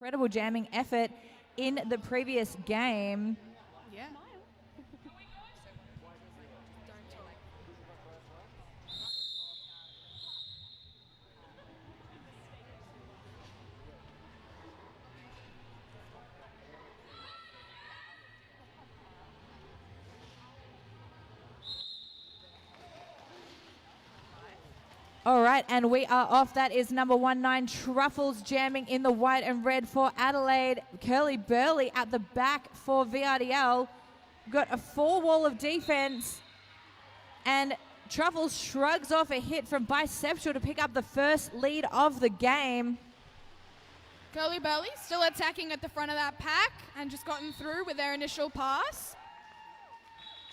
Incredible jamming effort in the previous game. Yeah. All right, and we are off. That is number 19, Truffles, jamming in the white and red for Adelaide. Curly Burley at the back for VRDL. Got a 4-wall of defense, and Truffles shrugs off a hit from Bisexual to pick up the first lead of the game. Curly Burley still attacking at the front of that pack and just gotten through with their initial pass.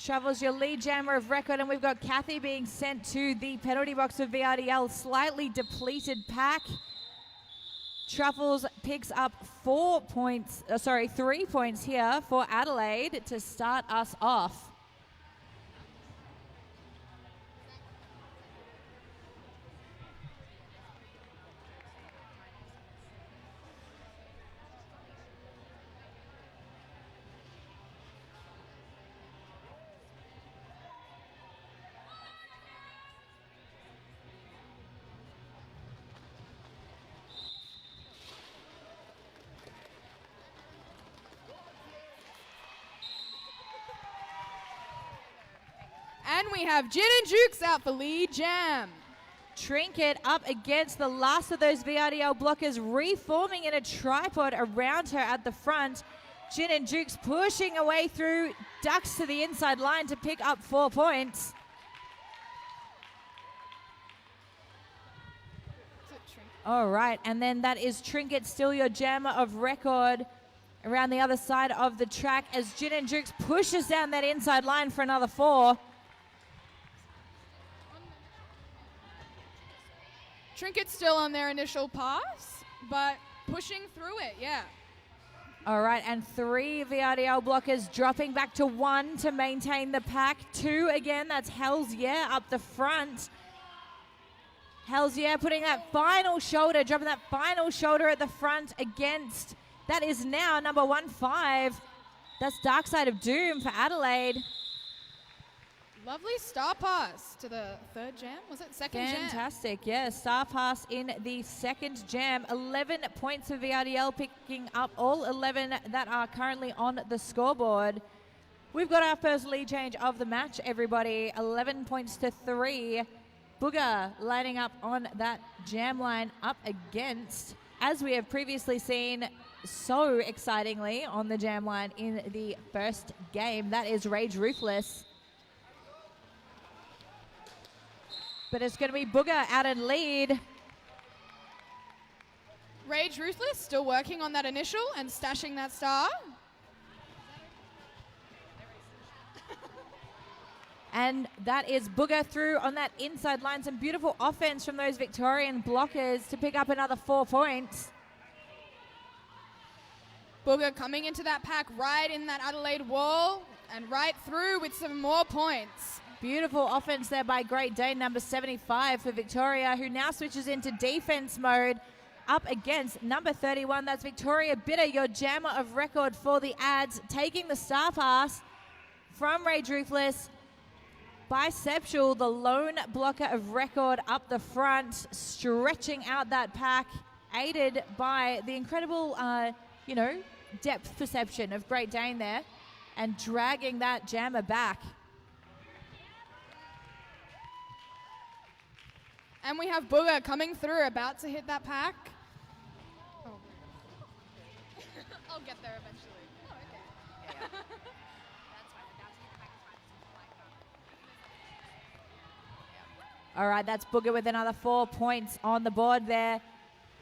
Truffles, your lead jammer of record, and we've got Kathy being sent to the penalty box for VRDL. Slightly depleted pack. Truffles picks up 3 points here for Adelaide to start us off. And we have Gin and Jukes out for lead jam. Trinket up against the last of those VRDL blockers, reforming in a tripod around her at the front. Gin and Jukes pushing away through, ducks to the inside line to pick up 4 points. All right, and then that is Trinket, still your jammer of record, around the other side of the track as Gin and Jukes pushes down that inside line for another 4. Trinket's still on their initial pass, but pushing through it, yeah. All right, and 3 VRDL blockers dropping back to 1 to maintain the pack. 2 again, that's Hells Yeah up the front. Hells Yeah putting that final shoulder, dropping that final shoulder at the front against, that is now number 15. That's Dark Side of Doom for Adelaide. Lovely star pass to the third jam. Was it second jam? Fantastic, yeah. Star pass in the second jam. 11 points for VRDL, picking up all 11 that are currently on the scoreboard. We've got our first lead change of the match, everybody. 11 points to 3. Booger lining up on that jam line up against, as we have previously seen so excitingly on the jam line in the first game, that is Rage Ruthless. But it's going to be Booger out in lead. Rage Ruthless still working on that initial and stashing that star. And that is Booger through on that inside line. Some beautiful offense from those Victorian blockers to pick up another 4 points. Booger coming into that pack right in that Adelaide wall and right through with some more points. Beautiful offense there by Great Dane, number 75 for Victoria, who now switches into defense mode up against number 31. That's Victoria Bitter, your jammer of record for the ads, taking the star pass from Rage Ruthless. Bisexual, the lone blocker of record up the front, stretching out that pack, aided by the incredible, depth perception of Great Dane there, and dragging that jammer back. And we have Booger coming through, about to hit that pack. Oh. I'll get there eventually. Oh, okay. Yeah. That's fine. All right, that's Booger with another 4 points on the board there.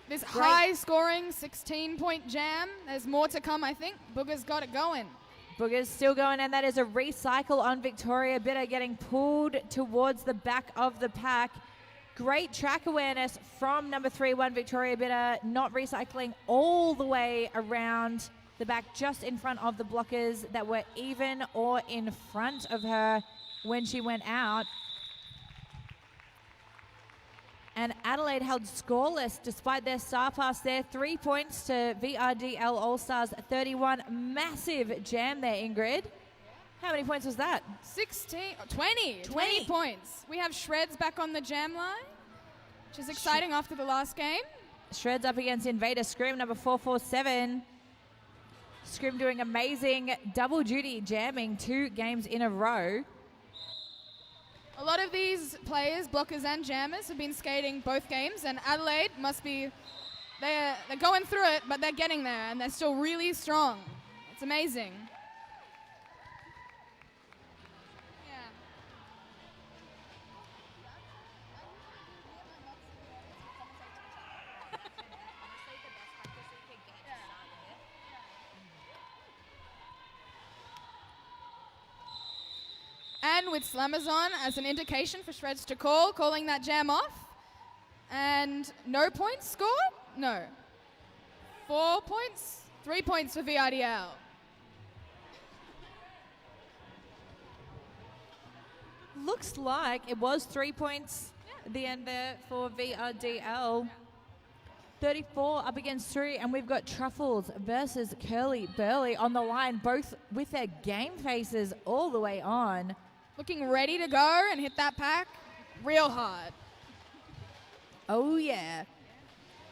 This high-scoring 16-point jam. There's more to come, I think. Booger's got it going. Booger's still going, and that is a recycle on Victoria Bitter, getting pulled towards the back of the pack. Great track awareness from number 31, Victoria Bitter, not recycling all the way around the back, just in front of the blockers that were even or in front of her when she went out. And Adelaide held scoreless despite their star pass there. 3 points to VRDL All Stars 31. Massive jam there, Ingrid. How many points was that? 20 points. We have Shreds back on the jam line, which is exciting after the last game. Shreds up against Invader Scrim, number 447. Scrim doing amazing double duty jamming 2 games in a row. A lot of these players, blockers and jammers, have been skating both games, and Adelaide must be, they're going through it, but they're getting there, and they're still really strong. It's amazing. And with Slammers on as an indication for Shreds to calling that jam off. And no points scored? No. 4 points? 3 points for VRDL. Looks like it was 3 points at the end there for VRDL. 34 up against 3, and we've got Truffles versus Curly Burley on the line, both with their game faces all the way on. Looking ready to go and hit that pack real hard. Oh, yeah.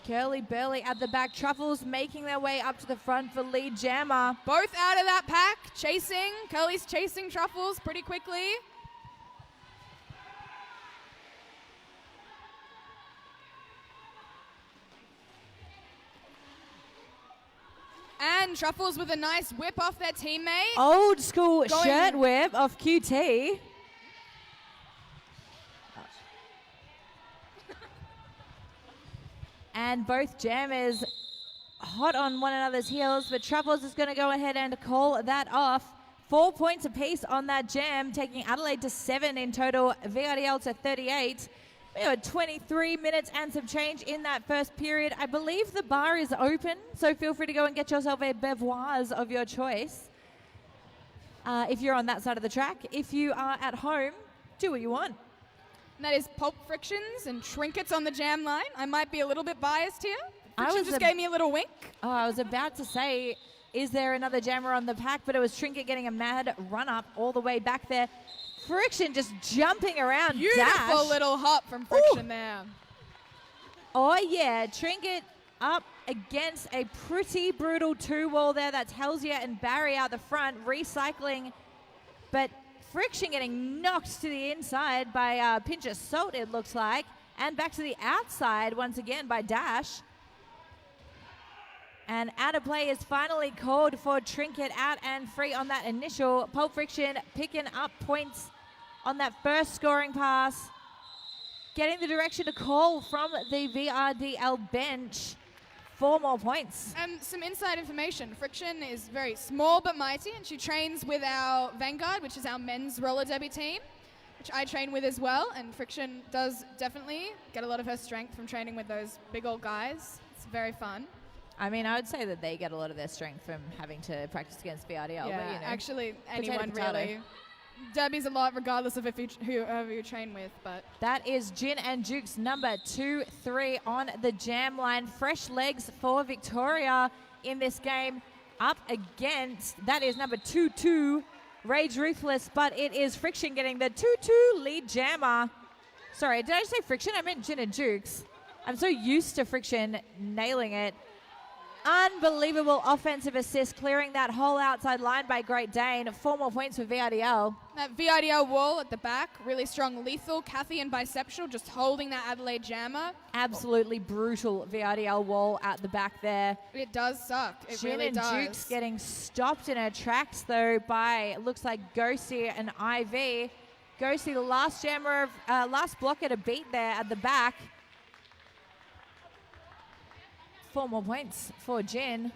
Curly Burley at the back. Truffles making their way up to the front for lead jammer. Both out of that pack, chasing. Curly's chasing Truffles pretty quickly. And Truffles with a nice whip off their teammate. Old school shirt whip off QT. And both jammers hot on one another's heels, but Truffles is going to go ahead and call that off. 4 points apiece on that jam, taking Adelaide to 7 in total, VRDL to 38. We had 23 minutes and some change in that first period. I believe the bar is open, so feel free to go and get yourself a bevoise of your choice. If you're on that side of the track. If you are at home, do what you want. And that is Pulp Frictions and Trinkets on the jam line. I might be a little bit biased here. Friction just gave me a little wink. Oh, I was about to say, is there another jammer on the pack? But it was Trinket getting a mad run-up all the way back there. Friction just jumping around. Beautiful little hop from Friction there. Oh, yeah. Trinket up against a pretty brutal 2-wall there. That's Helsia and Barry out the front, recycling. But Friction getting knocked to the inside by Pinch of Salt, it looks like. And back to the outside once again by Dash. And out of play is finally called for Trinket out and free on that initial. Pulp Friction picking up points on that first scoring pass. Getting the direction to call from the VRDL bench. 4 more points. And some inside information. Friction is very small but mighty, and she trains with our Vanguard, which is our men's roller derby team, which I train with as well. And Friction does definitely get a lot of her strength from training with those big old guys. It's very fun. I mean, I would say that they get a lot of their strength from having to practice against VRDL. Yeah, but, you know, actually, anyone potato. really. Derby's a lot, regardless of whoever you train with. But that is Gin and Jukes number 2-3 on the jam line. Fresh legs for Victoria in this game. Up against, that is number 2-2, Rage Ruthless, but it is Friction getting the 2-2 lead jammer. Sorry, did I say Friction? I meant Gin and Jukes. I'm so used to Friction nailing it. Unbelievable offensive assist, clearing that whole outside line by Great Dane. 4 more points for VRDL. That VRDL wall at the back, really strong. Lethal, Kathy and Biceptual just holding that Adelaide jammer. Absolutely brutal VRDL wall at the back there. It does suck. It really does. Jukes getting stopped in her tracks, though, by, looks like Ghosty and IV. Ghosty, the last jammer, last blocker to beat there at the back. 4 more points for Jen.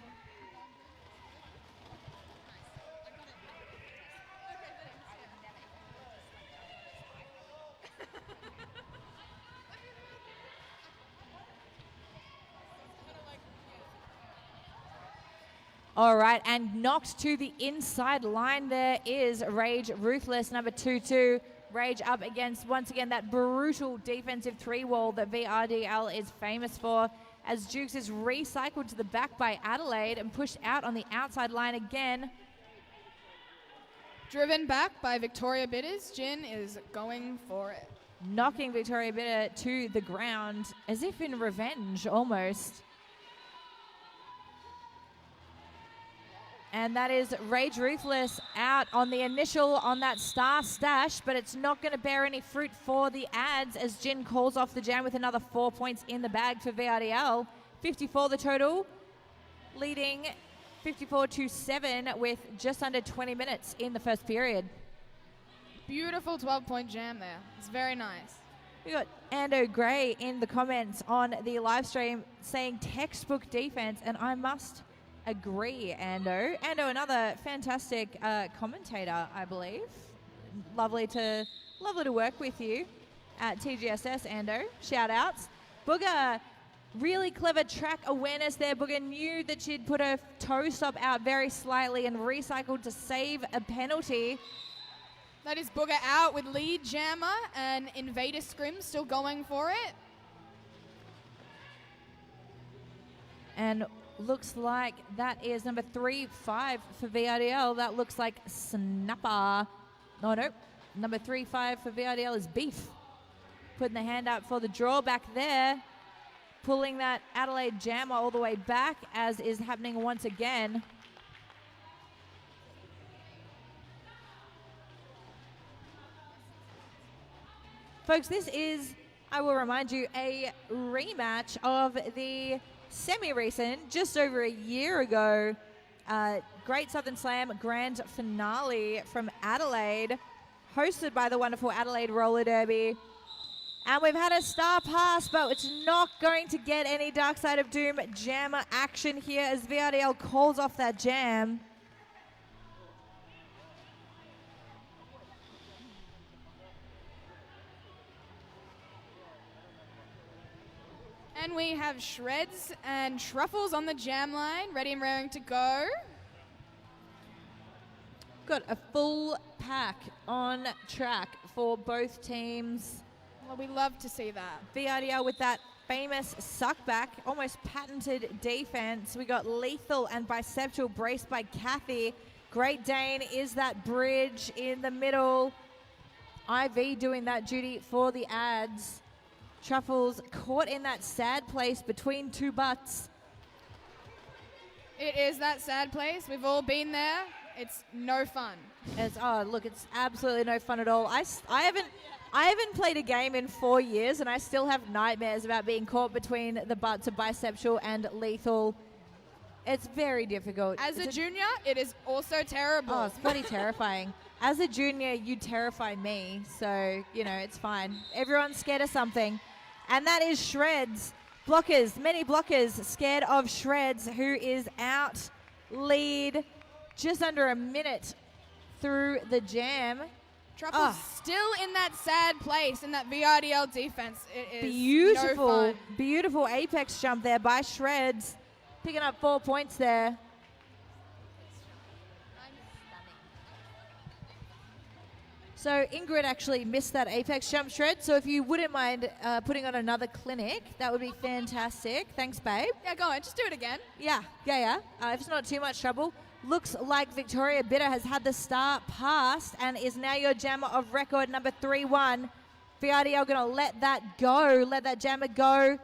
All right, and knocked to the inside line there is Rage Ruthless, number 2-2. Rage up against, once again, that brutal defensive three wall that VRDL is famous for, as Jukes is recycled to the back by Adelaide and pushed out on the outside line again. Driven back by Victoria Bitters, Jin is going for it. Knocking Victoria Bitter to the ground, as if in revenge, almost. And that is Rage Ruthless out on the initial on that star stash, but it's not going to bear any fruit for the ads as Jin calls off the jam with another 4 points in the bag for VRDL. 54 the total, leading 54-7 with just under 20 minutes in the first period. Beautiful 12-point jam there. It's very nice. We got Ando Gray in the comments on the live stream saying textbook defense, and I must agree, Ando. Ando, another fantastic commentator, I believe. Lovely to work with you at TGSS, Ando. Shout outs. Booger, really clever track awareness there. Booger knew that she'd put her toe stop out very slightly and recycled to save a penalty. That is Booger out with lead jammer and Invader Scrim still going for it. And looks like that is number 3-5 for VRDL. That looks like Snapper. Oh, no. Number 3-5 for VRDL is Beef. Putting the hand up for the draw back there. Pulling that Adelaide jammer all the way back, as is happening once again. Folks, this is, I will remind you, a rematch of the semi-recent, just over a year ago, Great Southern Slam Grand Finale from Adelaide, hosted by the wonderful Adelaide Roller Derby. And we've had a star pass, but it's not going to get any Dark Side of Doom jammer action here as VRDL calls off that jam. And we have Shreds and Truffles on the jam line, ready and raring to go. Got a full pack on track for both teams. Well, we love to see that. VRDL with that famous suck back, almost patented defense. We got Lethal and Biceptual braced by Kathy. Great Dane is that bridge in the middle. IV doing that duty for the ads. Truffles caught in that sad place between two butts. It is that sad place. We've all been there. It's no fun. It's absolutely no fun at all. I haven't played a game in 4 years, and I still have nightmares about being caught between the butts of Biceptual and Lethal. It's very difficult. As a junior, it is also terrible. Oh, it's bloody terrifying. As a junior, you terrify me, so, it's fine. Everyone's scared of something. And that is Shreds. Blockers, many blockers scared of Shreds, who is out lead just under a minute through the jam. Truffle's still in that sad place in that VRDL defense. It is beautiful, no fun. Beautiful apex jump there by Shreds. Picking up 4 points there. So Ingrid actually missed that apex jump, Shred. So if you wouldn't mind putting on another clinic, that would be fantastic. Thanks, babe. Yeah, go on. Just do it again. Yeah. If it's not too much trouble. Looks like Victoria Bitter has had the start passed and is now your jammer of record, number 3-1. VRDL going to let that go, let that jammer go.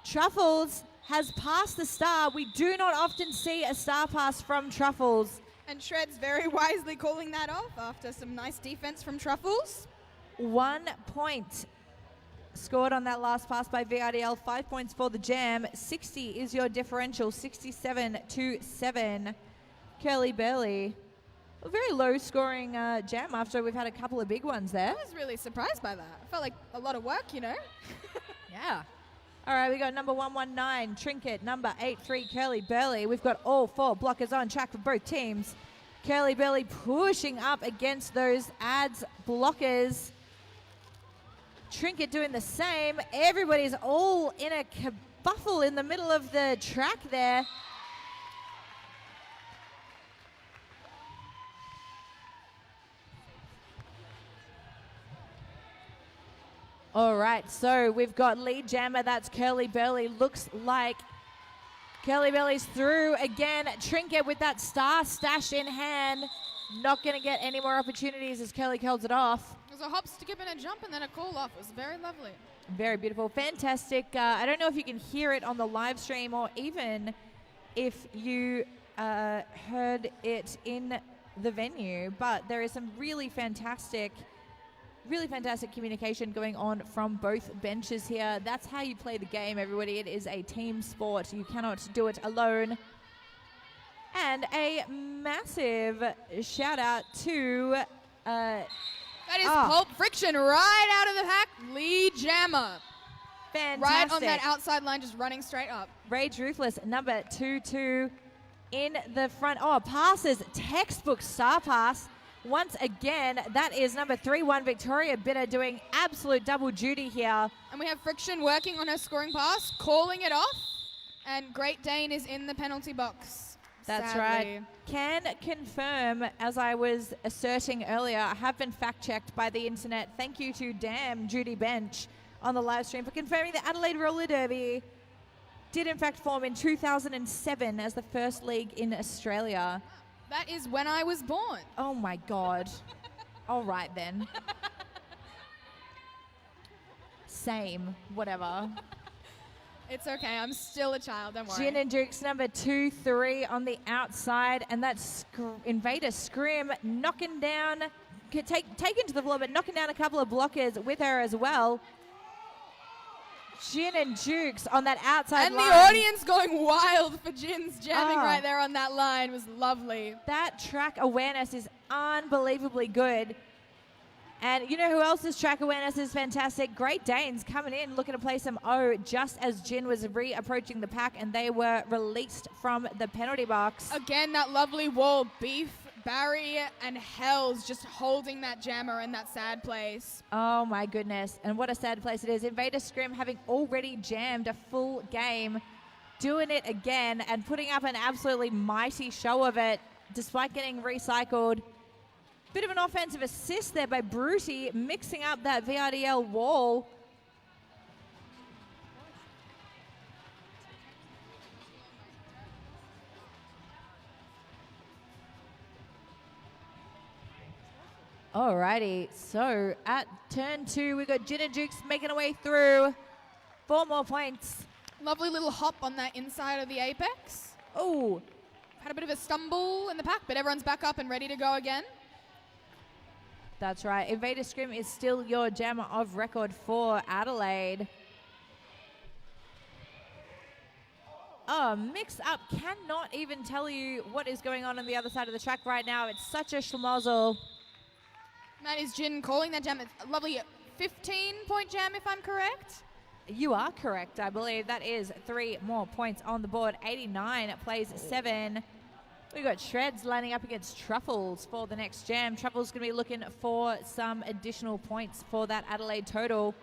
Truffles has passed the star. We do not often see a star pass from Truffles. And Shred's very wisely calling that off after some nice defense from Truffles. 1 point scored on that last pass by VRDL. 5 points for the jam. 60 is your differential. 67-7. Curly Burley. A very low scoring jam after we've had a couple of big ones there. I was really surprised by that. I felt like a lot of work, Yeah. All right, we got number 119, Trinket, number 83, Curly Burley. We've got all 4 blockers on track for both teams. Curly Burley pushing up against those ads blockers. Trinket doing the same. Everybody's all in a kerfuffle in the middle of the track there. All right, so we've got lead jammer. That's Curly Burley. Looks like Curly Burley's through again. Trinket with that star stash in hand. Not going to get any more opportunities as Curly curls it off. It was a hop, skip, and a jump, and then a call off. It was very lovely. Very beautiful. Fantastic. I don't know if you can hear it on the live stream or even if you heard it in the venue, but there is some really fantastic communication going on from both benches here. That's how you play the game, everybody. It is a team sport. You cannot do it alone. And a massive shout out to that is Pulp Friction right out of the pack. Lead jammer. Fantastic. Right on that outside line, just running straight up. Rage Ruthless, number 2-2 in the front. Oh, passes, textbook star pass. Once again, that is number 3-1 Victoria Bitter doing absolute double duty here. And we have Friction working on her scoring pass, calling it off. And Great Dane is in the penalty box. That's sadly. right. Can confirm, as I was asserting earlier, I have been fact-checked by the internet. Thank you to Damn Judy Bench on the live stream for confirming the Adelaide Roller Derby did in fact form in 2007 as the first league in Australia. That is when I was born. Oh my God. All right then. Same, whatever. It's okay, I'm still a child, don't worry. Gin and Dukes number 2-3 on the outside, and that's Invader Scrim knocking down, taken to the floor, but knocking down a couple of blockers with her as well. Gin and Dukes on that outside line. And the audience going wild for Gin's jamming right there on that line was lovely. That track awareness is unbelievably good. And you know who else's track awareness is fantastic? Great Danes coming in, looking to play some O just as Gin was re-approaching the pack and they were released from the penalty box. Again, that lovely wall. Beef, Barry, and Hells just holding that jammer in that sad place. Oh my goodness. And what a sad place it is. Invader Scrim having already jammed a full game, doing it again and putting up an absolutely mighty show of it despite getting recycled. Bit of an offensive assist there by Bruty, mixing up that VRDL wall. Alrighty, so at turn 2, we got Gin and Dukes making a way through. 4 more points. Lovely little hop on that inside of the apex. Oh, Had a bit of a stumble in the pack, but everyone's back up and ready to go again. that's right. Invader Scrim is still your jammer of record for Adelaide. Oh, mix up. Cannot even tell you what is going on the other side of the track right now. It's such a schmozzle. That is Gin calling that jam. It's a lovely 15-point jam, if I'm correct. You are correct, I believe. That is 3 more points on the board. 89 plays 7. We've got Shreds lining up against Truffles for the next jam. Truffles going to be looking for some additional points for that Adelaide total.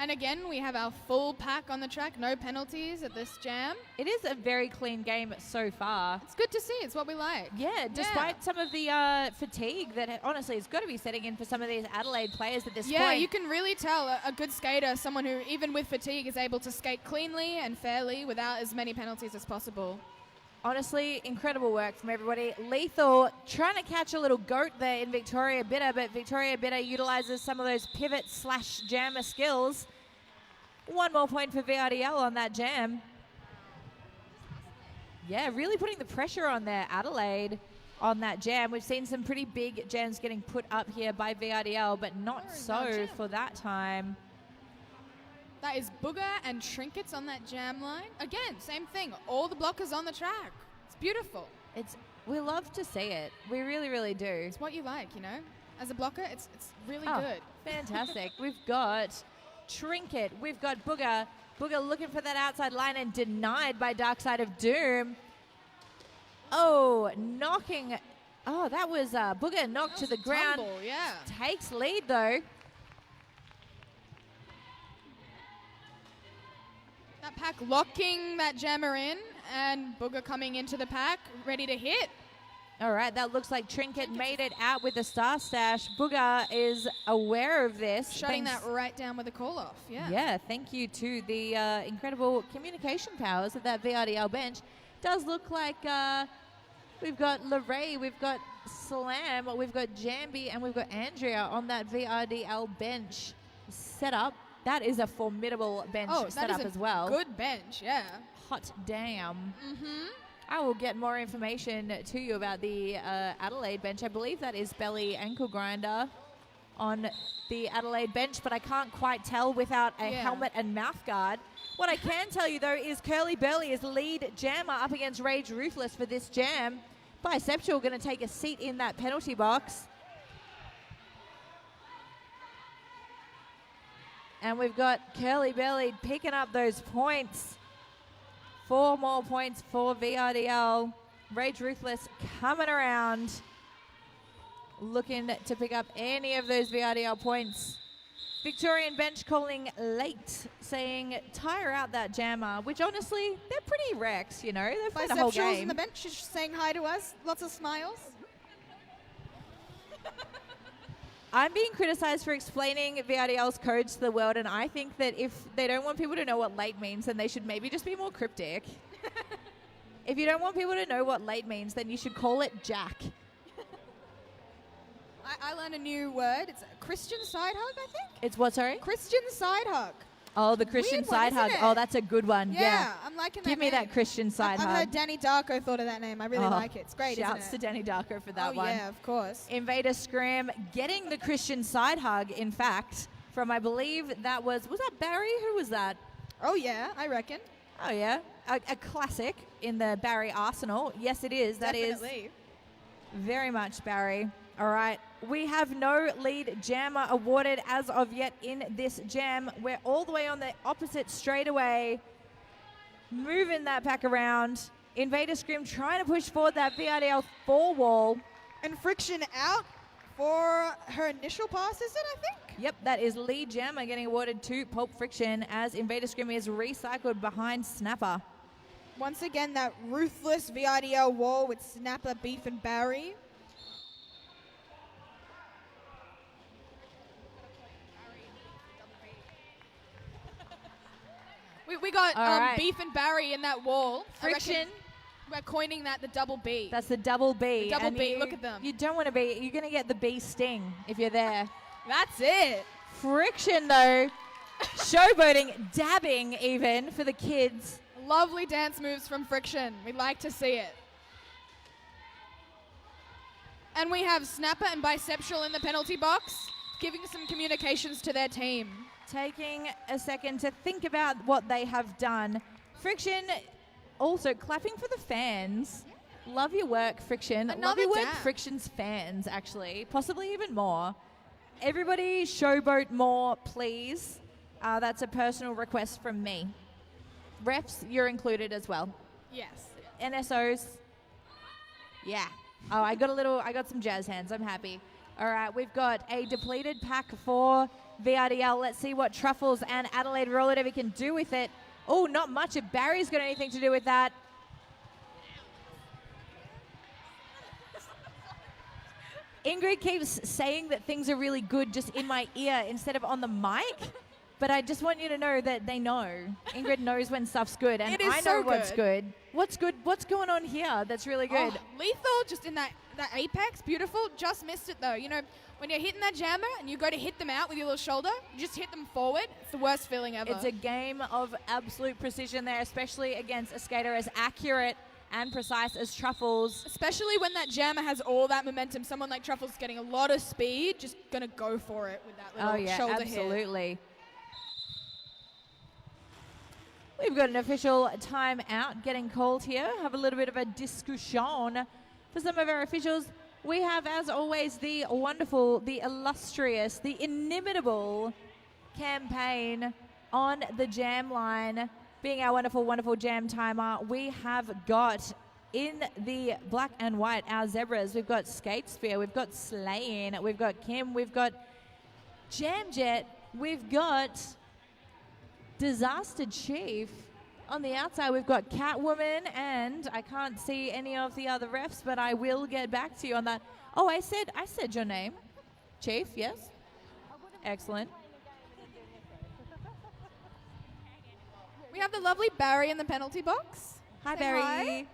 And again, we have our full pack on the track. No penalties at this jam. It is a very clean game so far. It's good to see. It's what we like. Yeah, despite some of the fatigue that honestly has got to be setting in for some of these Adelaide players at this point. Yeah, you can really tell a good skater, someone who even with fatigue is able to skate cleanly and fairly without as many penalties as possible. Honestly, incredible work from everybody. Lethal trying to catch a little goat there in Victoria Bitter, but Victoria Bitter utilizes some of those pivot/jammer skills. 1 more point for VRDL on that jam. Yeah, really putting the pressure on there, Adelaide, on that jam. We've seen some pretty big jams getting put up here by VRDL, but not so for that time. That is Booger and Trinkets on that jam line. Again, same thing. All the blockers on the track. It's beautiful. We love to see it. We really, really do. It's what you like, you know. As a blocker, it's really good. Fantastic. We've got Trinket. We've got Booger. Booger looking for that outside line and denied by Dark Side of Doom. Oh, knocking. Oh, that was Booger knocked to the ground. Tumble, yeah. Takes lead though. That pack locking that jammer in and Booger coming into the pack, ready to hit. All right, that looks like Trinket made it out with the Star Stash. Booger is aware of this. Shutting that right down with a call-off, yeah. Yeah, thank you to the incredible communication powers of that VRDL bench. Does look like we've got Lorraine, we've got Slam, we've got Jambi, and we've got Andrea on that VRDL bench setup. That is a formidable bench setup as well. Good bench, yeah. Hot damn. Mm-hmm. I will get more information to you about the Adelaide bench. I believe that is Belly Ankle Grinder on the Adelaide bench, but I can't quite tell without a helmet and mouth guard. What I can tell you, though, is Curly Burley is lead jammer up against Rage Ruthless for this jam. Bisexual going to take a seat in that penalty box. And we've got Curly Burley picking up those points. 4 more points for VRDL. Rage Ruthless coming around, looking to pick up any of those VRDL points. Victorian bench calling late, saying tire out that jammer, which honestly, they're pretty wrecks, you know. They've played the whole game. in the bench is saying hi to us. Lots of smiles. I'm being criticized for explaining VRDL's codes to the world, and I think that if they don't want people to know what late means, then they should maybe just be more cryptic. If you don't want people to know what late means, then you should call it Jack. I learned a new word. It's a Christian side hug, I think. It's what, sorry? Christian side hug. Oh, the Christian side hug. Oh, that's a good one. Yeah. I'm liking that. Give me that Christian side hug. I've heard Danny Darko thought of that name. I really like it. It's great, isn't it? Shouts to Danny Darko for that one. Oh, yeah, of course. Invader Scram getting the Christian side hug, in fact, from I believe that was that Barry? Who was that? Oh, yeah, I reckon. Oh, yeah. A classic in the Barry arsenal. Yes, it is. Definitely. That is very much Barry. All right. We have no lead jammer awarded as of yet in this jam. We're all the way on the opposite straightaway, moving that pack around. Invader Scream trying to push forward that VRDL 4 wall. And Friction out for her initial pass, is it, I think? Yep, that is lead jammer getting awarded to Pulp Friction as Invader Scream is recycled behind Snapper. Once again, that ruthless VRDL wall with Snapper, Beef, and Barry. We got Beef and Barry in that wall. Friction. We're coining that the double B. That's the double B. The double B, look at them. You don't want to be, you're going to get the bee sting if you're there. That's it. Friction, though. Showboating, dabbing even for the kids. Lovely dance moves from Friction. We'd like to see it. And we have Snapper and Bisexual in the penalty box, giving some communications to their team. Taking a second to think about what they have done. Friction also clapping for the fans. Love your work, Friction. Love your work, Friction's fans, actually. Possibly even more. Everybody showboat more, please. That's a personal request from me. Refs, you're included as well. Yes. NSOs. Yeah. Oh, I got some jazz hands. I'm happy. All right, we've got a depleted pack for VRDL. Let's see what Truffles and Adelaide Roller Derby can do with it. Oh, not much if Barry's got anything to do with that. Ingrid keeps saying that things are really good just in my ear instead of on the mic. But I just want you to know that they know. Ingrid knows when stuff's good, and I know what's good. What's good? What's going on here that's really good? Oh, lethal, just in that apex, beautiful. Just missed it, though. You know, when you're hitting that jammer and you go to hit them out with your little shoulder, you just hit them forward. It's the worst feeling ever. It's a game of absolute precision there, especially against a skater as accurate and precise as Truffles. Especially when that jammer has all that momentum. Someone like Truffles getting a lot of speed, just going to go for it with that little shoulder hit. Absolutely. We've got an official timeout getting called here. Have a little bit of a discussion for some of our officials. We have, as always, the wonderful, the illustrious, the inimitable campaign on the jam line. Being our wonderful, wonderful jam timer, we have got in the black and white our zebras. We've got Skate Spear, we've got Slayin, we've got Kim, we've got Jam Jet, we've got Disaster Chief, On the outside, we've got Catwoman, and I can't see any of the other refs, but I will get back to you on that. Oh, I said your name. Chief, yes? Excellent. We have the lovely Barry in the penalty box. Hi, Say Barry. hi.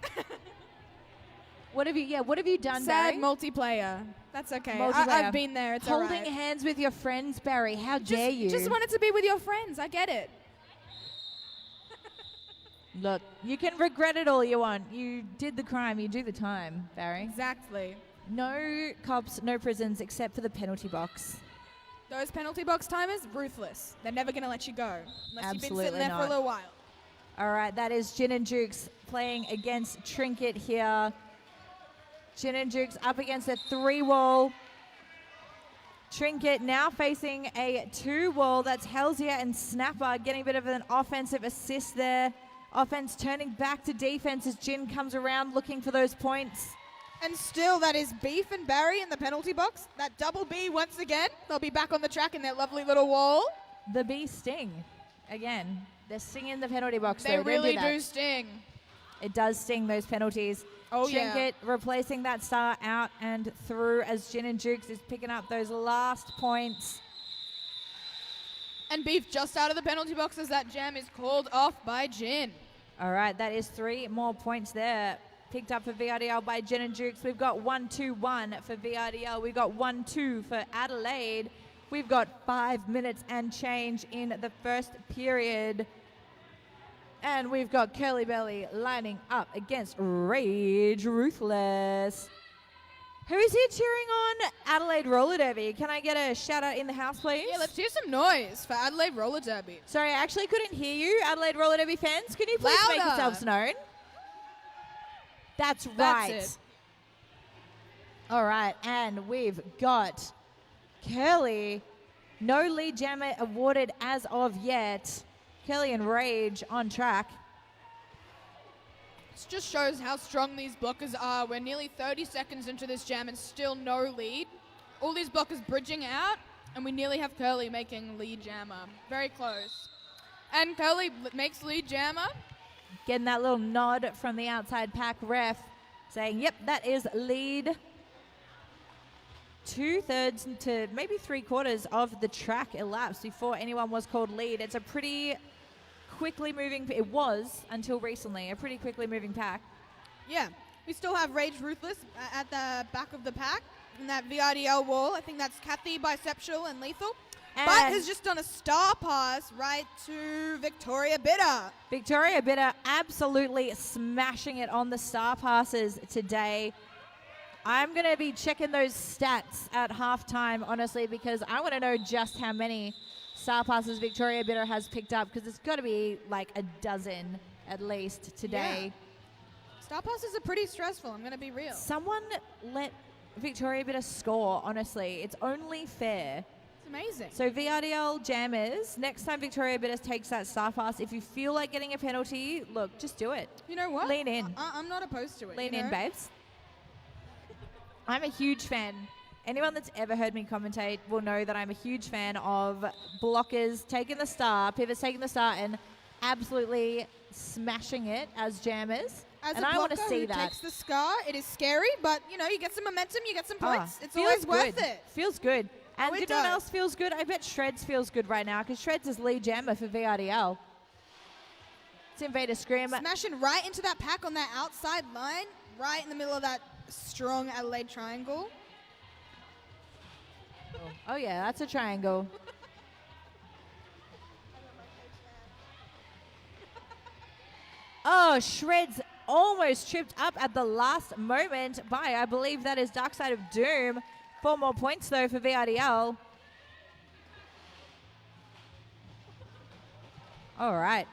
What have you done, Sad Barry? multiplayer. That's okay. Multiplayer. I've been there. It's Holding alright. hands with your friends, Barry. How dare you? Just wanted to be with your friends. I get it. Look, you can regret it all you want. You did the crime, you do the time, Barry. Exactly. No cops, no prisons, except for the penalty box. Those penalty box timers, ruthless. They're never going to let you go unless you've been Absolutely sitting there for not. a little while. All right, that is Gin and Jukes playing against Trinket here. Gin and Jukes up against a 3-wall. Trinket now facing a 2-wall. That's Helsia and Snapper getting a bit of an offensive assist there. Offense turning back to defense as Gin comes around looking for those points. And still, that is Beef and Barry in the penalty box. That double B once again. They'll be back on the track in their lovely little wall. The B sting. Again, they're stinging the penalty box. They though. really Don't do that. do sting. It does sting, those penalties. Oh, Trinket replacing that star out and through as Gin and Jukes is picking up those last points. And Beef just out of the penalty box as that jam is called off by Gin. All right, that is 3 more points there. Picked up for VRDL by Gin and Jukes. We've got 1-2-1 for VRDL. We've got 1-2 for Adelaide. We've got 5 minutes and change in the first period. And we've got Curly Belly lining up against Rage Ruthless. Who's here cheering on Adelaide Roller Derby? Can I get a shout out in the house, please? Yeah, let's hear some noise for Adelaide Roller Derby. Sorry, I actually couldn't hear you, Adelaide Roller Derby fans. Can you please make Louder. yourselves known? That's right. That's it. All right, and we've got Curly. No lead jammer awarded as of yet. Curly and Rage on track. This just shows how strong these blockers are. We're nearly 30 seconds into this jam and still no lead. All these blockers bridging out, and we nearly have Curly making lead jammer. Very close. And Curly makes lead jammer. Getting that little nod from the outside pack ref saying, yep, that is lead. 2/3 to maybe 3/4 of the track elapsed before anyone was called lead. It's a pretty quickly moving, it was until recently, a pretty quickly moving pack. Yeah, we still have Rage Ruthless at the back of the pack in that VRDL wall. I think that's Kathy, Biceptual, and Lethal. And But has just done a star pass right to Victoria Bitter. Victoria Bitter absolutely smashing it on the star passes today. I'm going to be checking those stats at halftime, honestly, because I want to know just how many star passes Victoria Bitter has picked up, because it's got to be like a dozen at least today. Yeah. Star passes are pretty stressful, I'm going to be real. Someone let Victoria Bitter score, honestly. It's only fair. It's amazing. So VRDL jammers, next time Victoria Bitter takes that star pass, if you feel like getting a penalty, look, just do it. You know what? Lean in. I'm not opposed to it. Lean you know? in, babes. I'm a huge fan. Anyone that's ever heard me commentate will know that I'm a huge fan of blockers taking the star, pivots taking the star, and absolutely smashing it as jammers. As and a I want blocker to see who that. takes the scar, it is scary, but you know, you get some momentum, you get some points. It's Feels always good. worth it. Feels good. And Oh, it you know what does. else feels good? I bet Shreds feels good right now, because Shreds is lead jammer for VRDL. It's Invader Scream. Smashing right into that pack on that outside line, right in the middle of that strong Adelaide triangle. Oh yeah, that's a triangle. Oh, Shreds almost tripped up at the last moment by, I believe that is Dark Side of Doom. 4 more points though for VRDL. All right.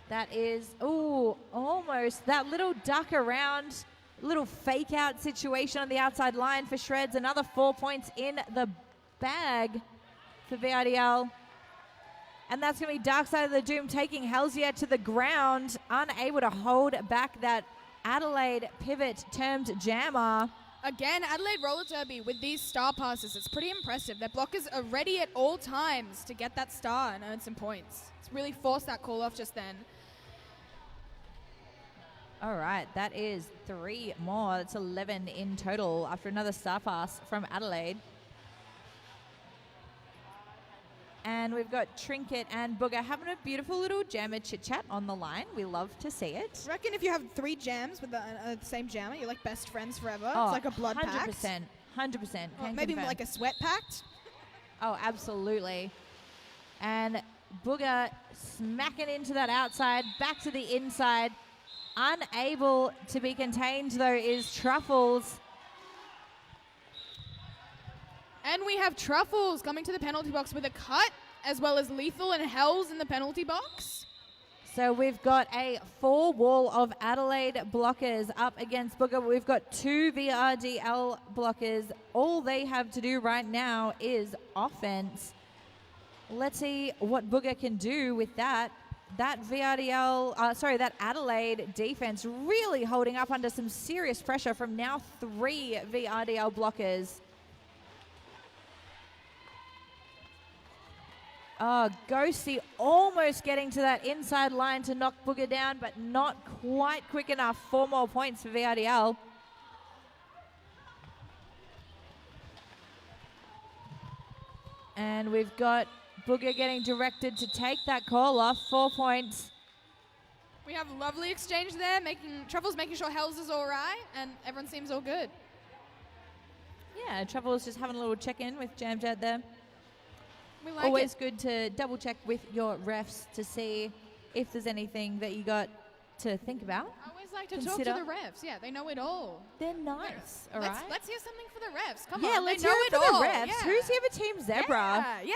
That is, ooh, almost that little duck around, little fake out situation on the outside line for Shreds. Another 4 points in the bag for VRDL. And that's going to be Dark Side of the Doom taking Helsia to the ground, unable to hold back that Adelaide pivot termed jammer. Again, Adelaide Roller Derby with these star passes, it's pretty impressive. Their blockers are ready at all times to get that star and earn some points. It's really forced that call off just then. All right, that is 3 more. That's 11 in total after another star pass from Adelaide. And we've got Trinket and Booger having a beautiful little jammer chit-chat on the line. We love to see it. I reckon if you have 3 jams with the same jammer, you're like best friends forever. Oh, it's like a blood 100%, pact. 100%. Or maybe confirm. like a sweat pact. Oh, absolutely. And Booger smacking into that outside, back to the inside. Unable to be contained, though, is Truffles. And we have Truffles coming to the penalty box with a cut, as well as Lethal and Hells in the penalty box. So we've got a 4 wall of Adelaide blockers up against Booger. We've got 2 VRDL blockers. All they have to do right now is offense. Let's see what Booger can do with that. That that Adelaide defense really holding up under some serious pressure from now 3 VRDL blockers. Oh, Ghosty almost getting to that inside line to knock Booger down, but not quite quick enough. 4 more points for VRDL. And we've got Booger getting directed to take that call off. 4 points. We have a lovely exchange there, Truffles making sure Hells is all right, and everyone seems all good. Yeah, Truffles just having a little check-in with Jam Jet there. We like Always it. good to double check with your refs to see if there's anything that you got to think about. I always like to Consider. talk to the refs. Yeah, they know it all. They're nice, all let's, right? Let's hear something for the refs. Come Yeah, on, let's they hear know it for all. the refs. Yeah. Who's here for Team Zebra? Yeah.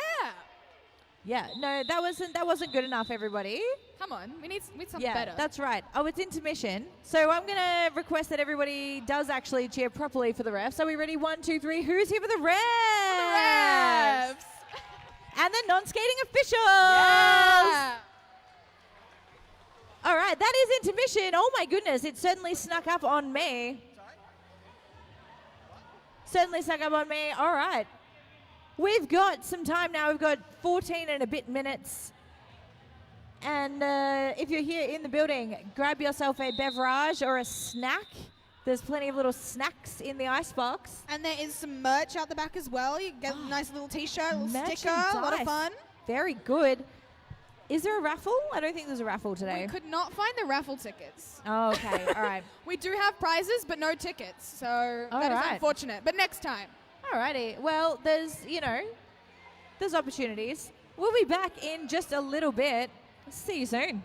Yeah, no, that wasn't good enough, everybody. Come on, we need something Yeah, better. that's right. Oh, it's intermission. So I'm going to request that everybody does actually cheer properly for the refs. Are we ready? 1, 2, 3. Who's here for the refs? the refs. And the non-skating officials. Yeah. All right, that is intermission. Oh, my goodness. It certainly snuck up on me. Certainly snuck up on me. All right. We've got some time now. We've got 14 and a bit minutes. And if you're here in the building, grab yourself a beverage or a snack. There's plenty of little snacks in the icebox. And there is some merch out the back as well. You get a nice little t-shirt, a little sticker, merchandise. a lot of fun. Very good. Is there a raffle? I don't think there's a raffle today. We could not find the raffle tickets. Oh, okay. All right. We do have prizes, but no tickets. So All that is right. unfortunate. But next time. Alrighty. Well, there's opportunities. We'll be back in just a little bit. See you soon.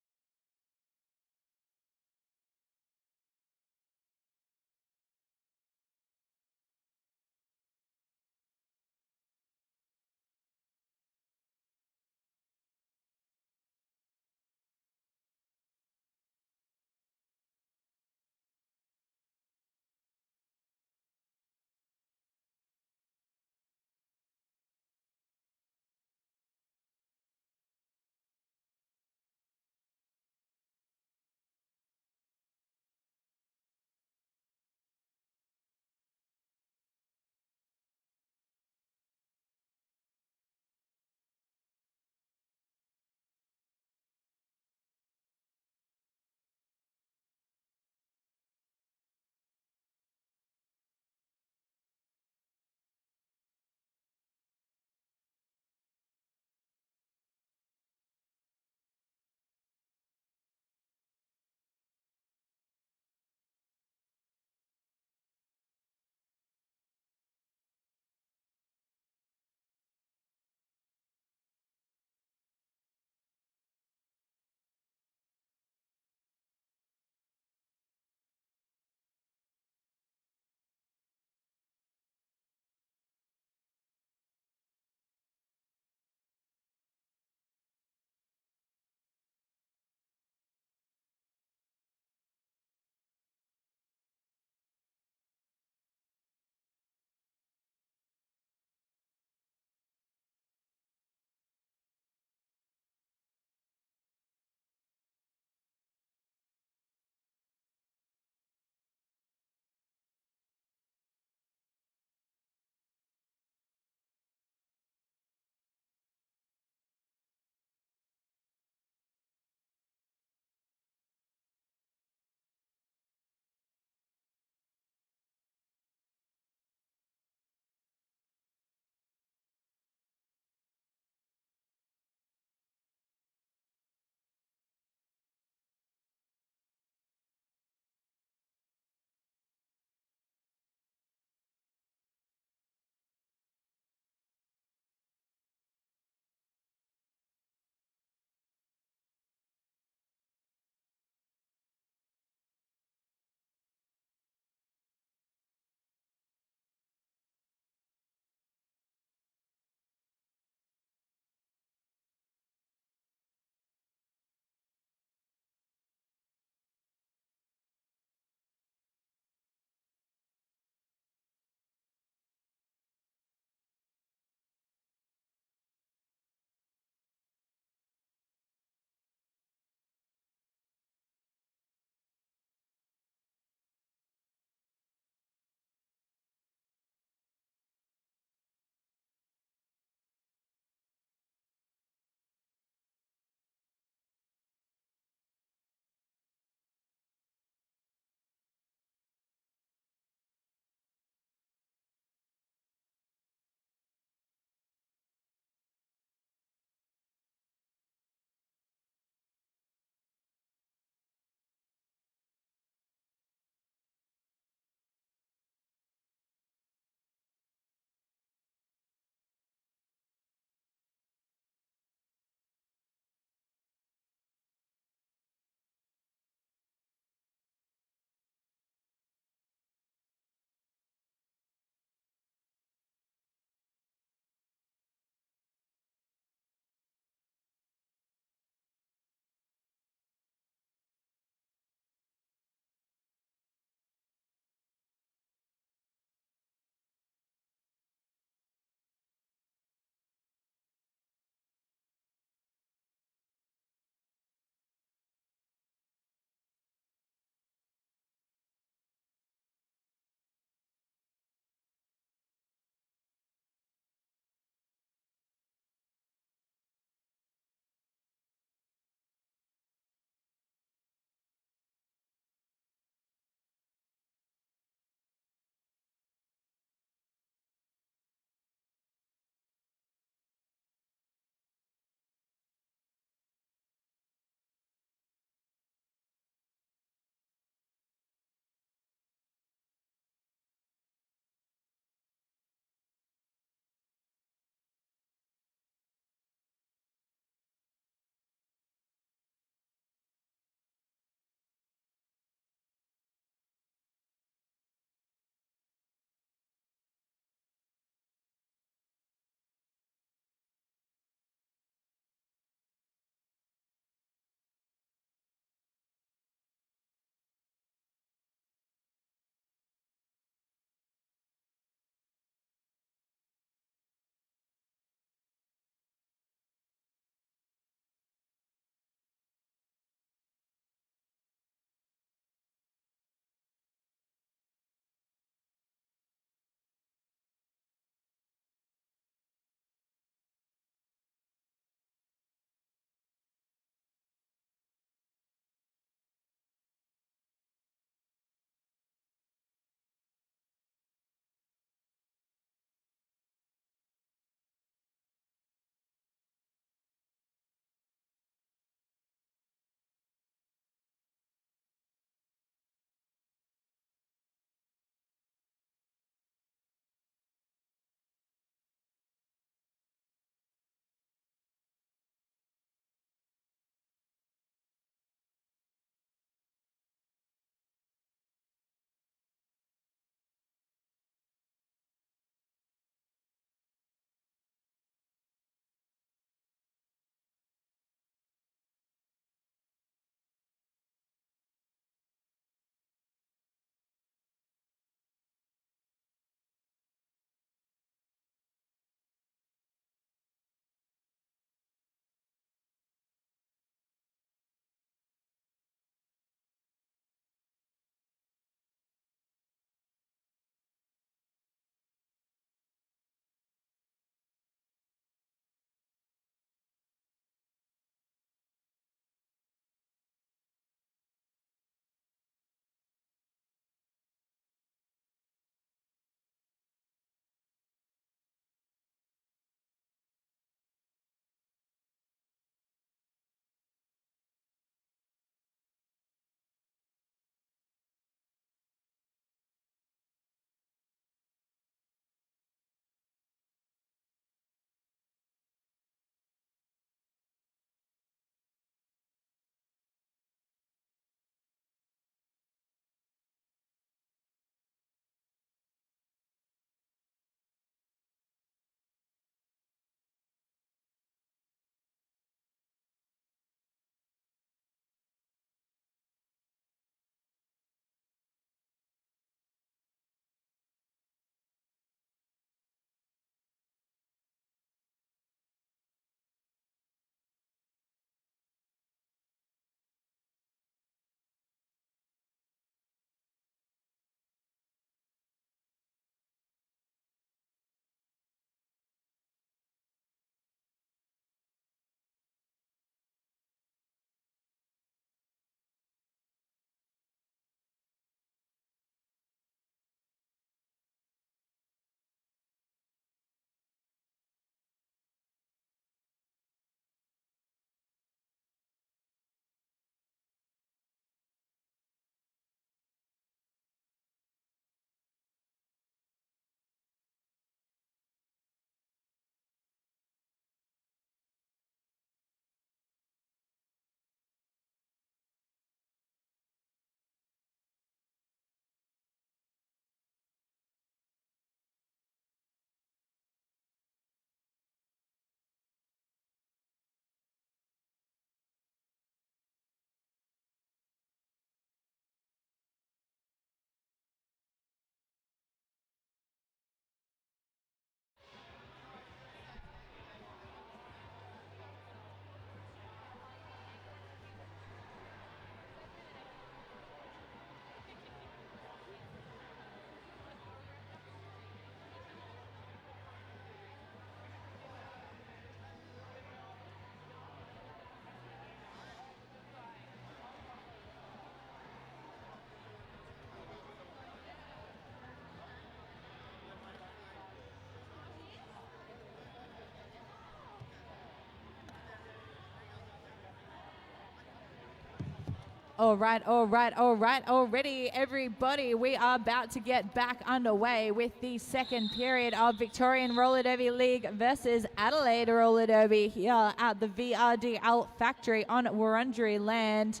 All right, already, everybody. We are about to get back underway with the second period of Victorian Roller Derby League versus Adelaide Roller Derby here at the VRDL factory on Wurundjeri land.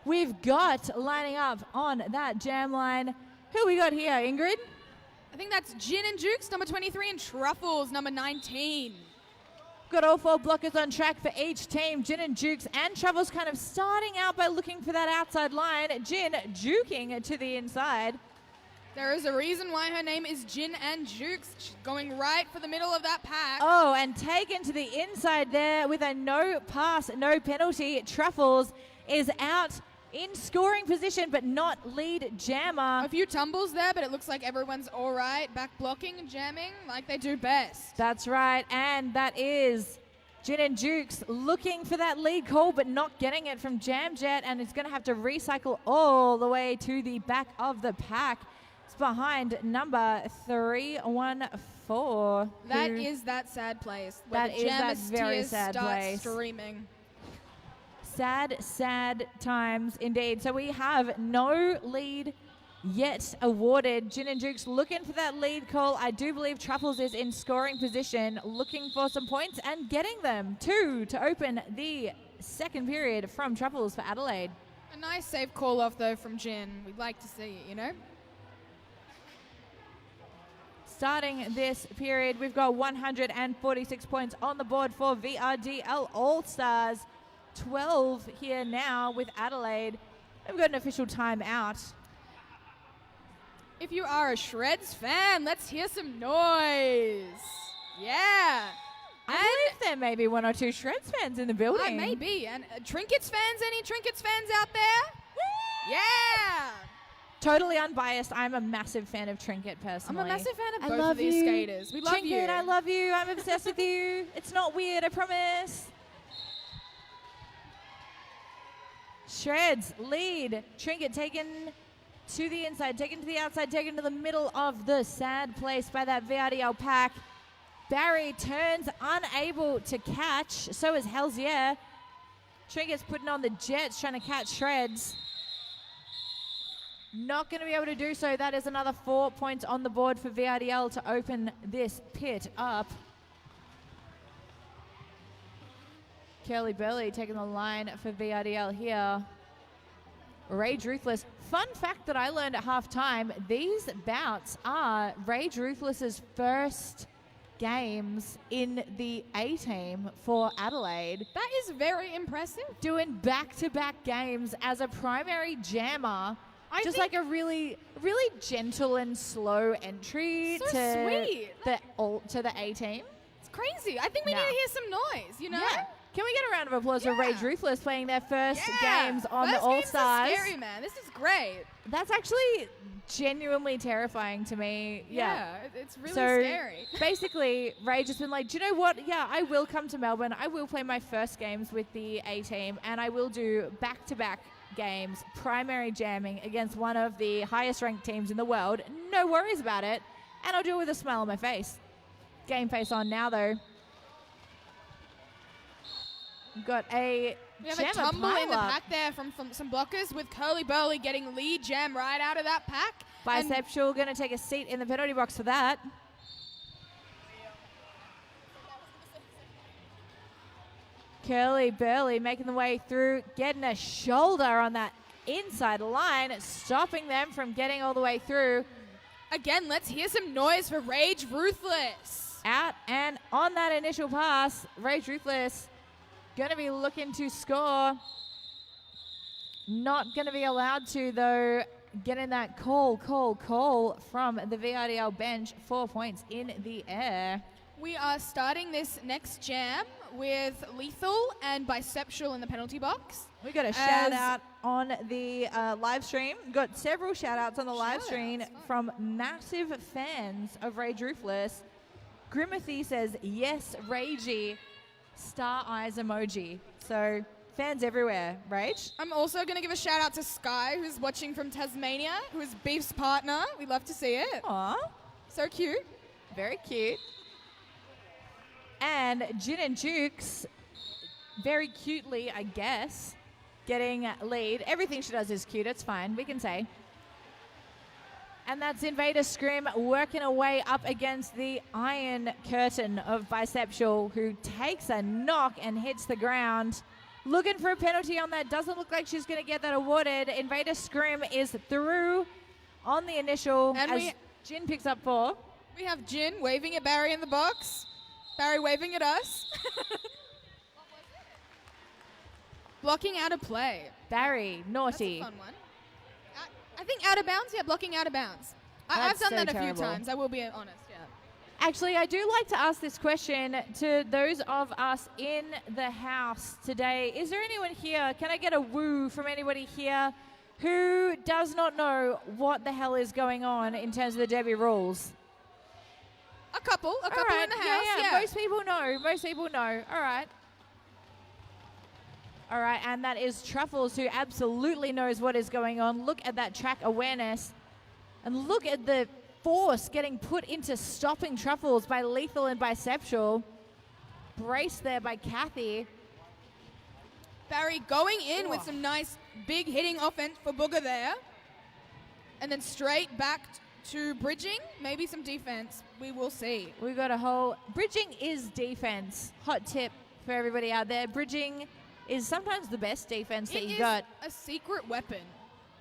We've got lining up on that jam line. Who we got here, Ingrid? I think that's Gin and Jukes, number 23, and Truffles, number 19. Got all four blockers on track for each team. Gin and Jukes and Truffles kind of starting out by looking for that outside line. Gin juking to the inside. There is a reason why her name is Gin and Jukes. She's going right for the middle of that pack. Oh, and taken to the inside there with a no pass, no penalty. Truffles is out in scoring position, but not lead jammer. A few tumbles there, but it looks like everyone's all right. Back blocking and jamming like they do best. That's right, and that is Gin and Jukes looking for that lead call, but not getting it from Jamjet, and it's going to have to recycle all the way to the back of the pack. It's behind number 314. That is that sad place. Where That the is that jammers' very tears sad start place. streaming. Sad times indeed. So we have no lead yet awarded. Gin and Jukes looking for that lead call. I do believe Truffles is in scoring position, looking for some points and getting them. 2 to open the second period from Truffles for Adelaide. A nice safe call off though from Gin. We'd like to see it, you know? Starting this period, we've got 146 points on the board for VRDL All Stars. 12 here now with Adelaide. We've got an official timeout. If you are a Shreds fan, let's hear some noise. Yeah. I believe there may be one or two Shreds fans in the building. Maybe. And Trinkets fans, any Trinkets fans out there? Yeah. Totally unbiased. I'm a massive fan of Trinket I'm personally. a massive fan of I both love of these you. skaters. We love Trinket, you. I love you. I'm obsessed with you. It's not weird, I promise. Shreds lead. Trinket taken to the inside, taken to the outside, taken to the middle of the sad place by that VRDL pack. Barry turns unable to catch. So is Hells Yeah. Trinket's putting on the jets, trying to catch Shreds. Not going to be able to do so. That is another 4 points on the board for VRDL to open this pit up. Curly Burley taking the line for VRDL here. Rage Ruthless. Fun fact that I learned at halftime, these bouts are Rage Ruthless's first games in the A-team for Adelaide. That is very impressive. Doing back-to-back games as a primary jammer. Just like a really gentle and slow entry So to sweet. the A-team. It's crazy. I think we need to hear some noise, you know? Yeah. Can we get a round of applause for Rage Ruthless playing their first games on First the All games Stars? are scary, man. This is great. That's actually genuinely terrifying to me. Yeah. It's really So scary. basically, Rage has been like, do you know what? Yeah, I will come to Melbourne. I will play my first games with the A-team, and I will do back-to-back games, primary jamming against one of the highest-ranked teams in the world. No worries about it. And I'll do it with a smile on my face. Game face on now, though. We've got a We have a tumble in the pack there from some blockers with Curly Burley getting lead jam right out of that pack. Biceptual going to take a seat in the penalty box for that. Curly Burley making the way through, getting a shoulder on that inside line, stopping them from getting all the way through. Again, let's hear some noise for Rage Ruthless. Out and on that initial pass, Rage Ruthless going to be looking to score. Not going to be allowed to, though, getting that call from the VRDL bench. 4 points in the air. We are starting this next jam with Lethal and Biceptual in the penalty box. We got a shout out on the live stream. Got several shout outs on the live stream from massive fans of Rage Ruthless. Grimathy says, yes, Ragey, star eyes emoji. So fans everywhere, Rage. I'm also going to give a shout out to Sky, who's watching from Tasmania, who is Beef's partner. We love to see it. Aw, So cute. very cute. And Gin and Jukes, very cutely, I guess, getting lead. Everything she does is cute. It's fine. We can say. And that's Invader Scrim working away up against the Iron Curtain of Biceptual, who takes a knock and hits the ground. Looking for a penalty on that. Doesn't look like she's going to get that awarded. Invader Scrim is through on the initial And as Jin picks up 4. We have Jin waving at Barry in the box. Barry waving at us. Blocking out of play. Barry, naughty. That's a fun one. I think out of bounds? Yeah, blocking out of bounds. I've done that a few times, I will be honest, yeah. Actually, I do like to ask this question to those of us in the house today. Is there anyone here, can I get a woo from anybody here who does not know what the hell is going on in terms of the Derby rules? A couple in the house, yeah. Most people know. All right, and that is Truffles, who absolutely knows what is going on. Look at that track awareness. And look at the force getting put into stopping Truffles by Lethal and Biceptual. Braced there by Kathy. Barry going in with some nice big hitting offense for Booger there. And then straight back to bridging, maybe some defense. We will see. We've got a whole... Bridging is defense. Hot tip for everybody out there. Bridging is sometimes the best defense that you got. It is a secret weapon.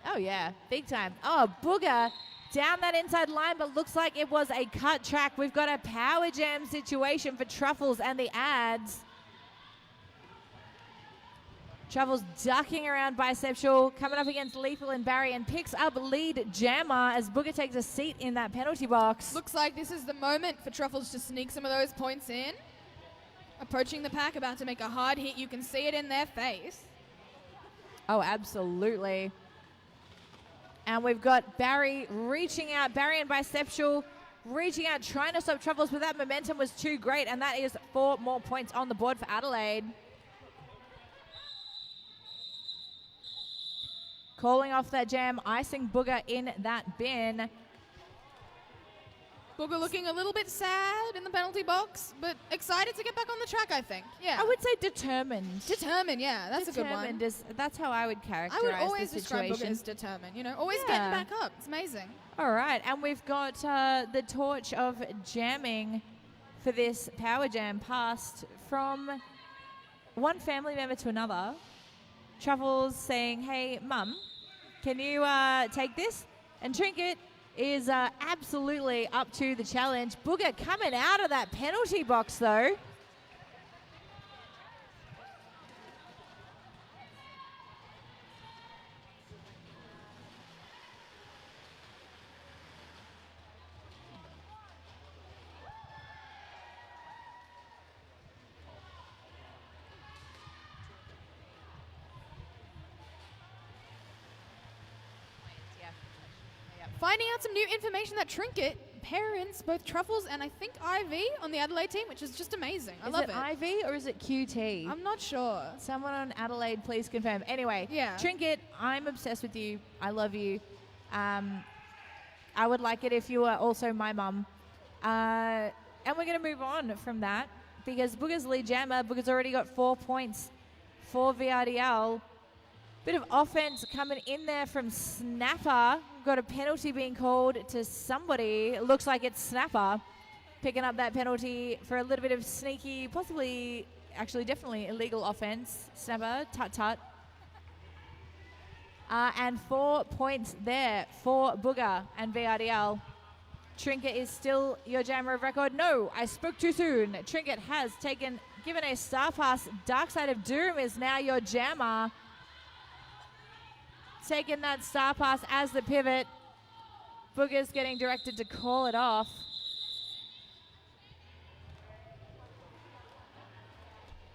Oh, yeah. Big time. Oh, Booger down that inside line, but looks like it was a cut track. We've got a power jam situation for Truffles and the ads. Truffles ducking around Biceptual, coming up against Lethal and Barry, and picks up lead jammer as Booger takes a seat in that penalty box. Looks like this is the moment for Truffles to sneak some of those points in. Approaching the pack, about to make a hard hit. You can see it in their face. Oh, absolutely. And we've got Barry reaching out. Barry and Biceptual reaching out, trying to stop Truffles, but that momentum was too great, and that is 4 more points on the board for Adelaide. Calling off that jam, icing Booger in that bin. Booger looking a little bit sad in the penalty box, but excited to get back on the track, I think. Yeah. I would say determined. Determined, yeah. That's a good one. That's how I would characterize I would always the describe situation. Booger as determined, always getting back up. It's amazing. All right, and we've got the torch of jamming for this power jam passed from one family member to another. Truffles saying, hey, Mum, can you take this? And Trinket is absolutely up to the challenge. Booger coming out of that penalty box, though. Finding out some new information that Trinket parents both Truffles and I think Ivy on the Adelaide team, which is just amazing. I love it. Is it Ivy or is it QT? I'm not sure. Someone on Adelaide, please confirm. Anyway, yeah. Trinket, I'm obsessed with you. I love you. I would like it if you were also my mum. And we're going to move on from that because Booger's lead jammer. Booger's already got 4 points for VRDL. Bit of offense coming in there from Snapper. Got a penalty being called to somebody. It looks like it's Snapper picking up that penalty for a little bit of sneaky, possibly, actually definitely illegal offense. Snapper, tut-tut. And 4 points there for Booger and VRDL. Trinket is still your jammer of record. No, I spoke too soon. Trinket has given a star pass. Dark Side of Doom is now your jammer. Taking that star pass as the pivot. Booger's getting directed to call it off.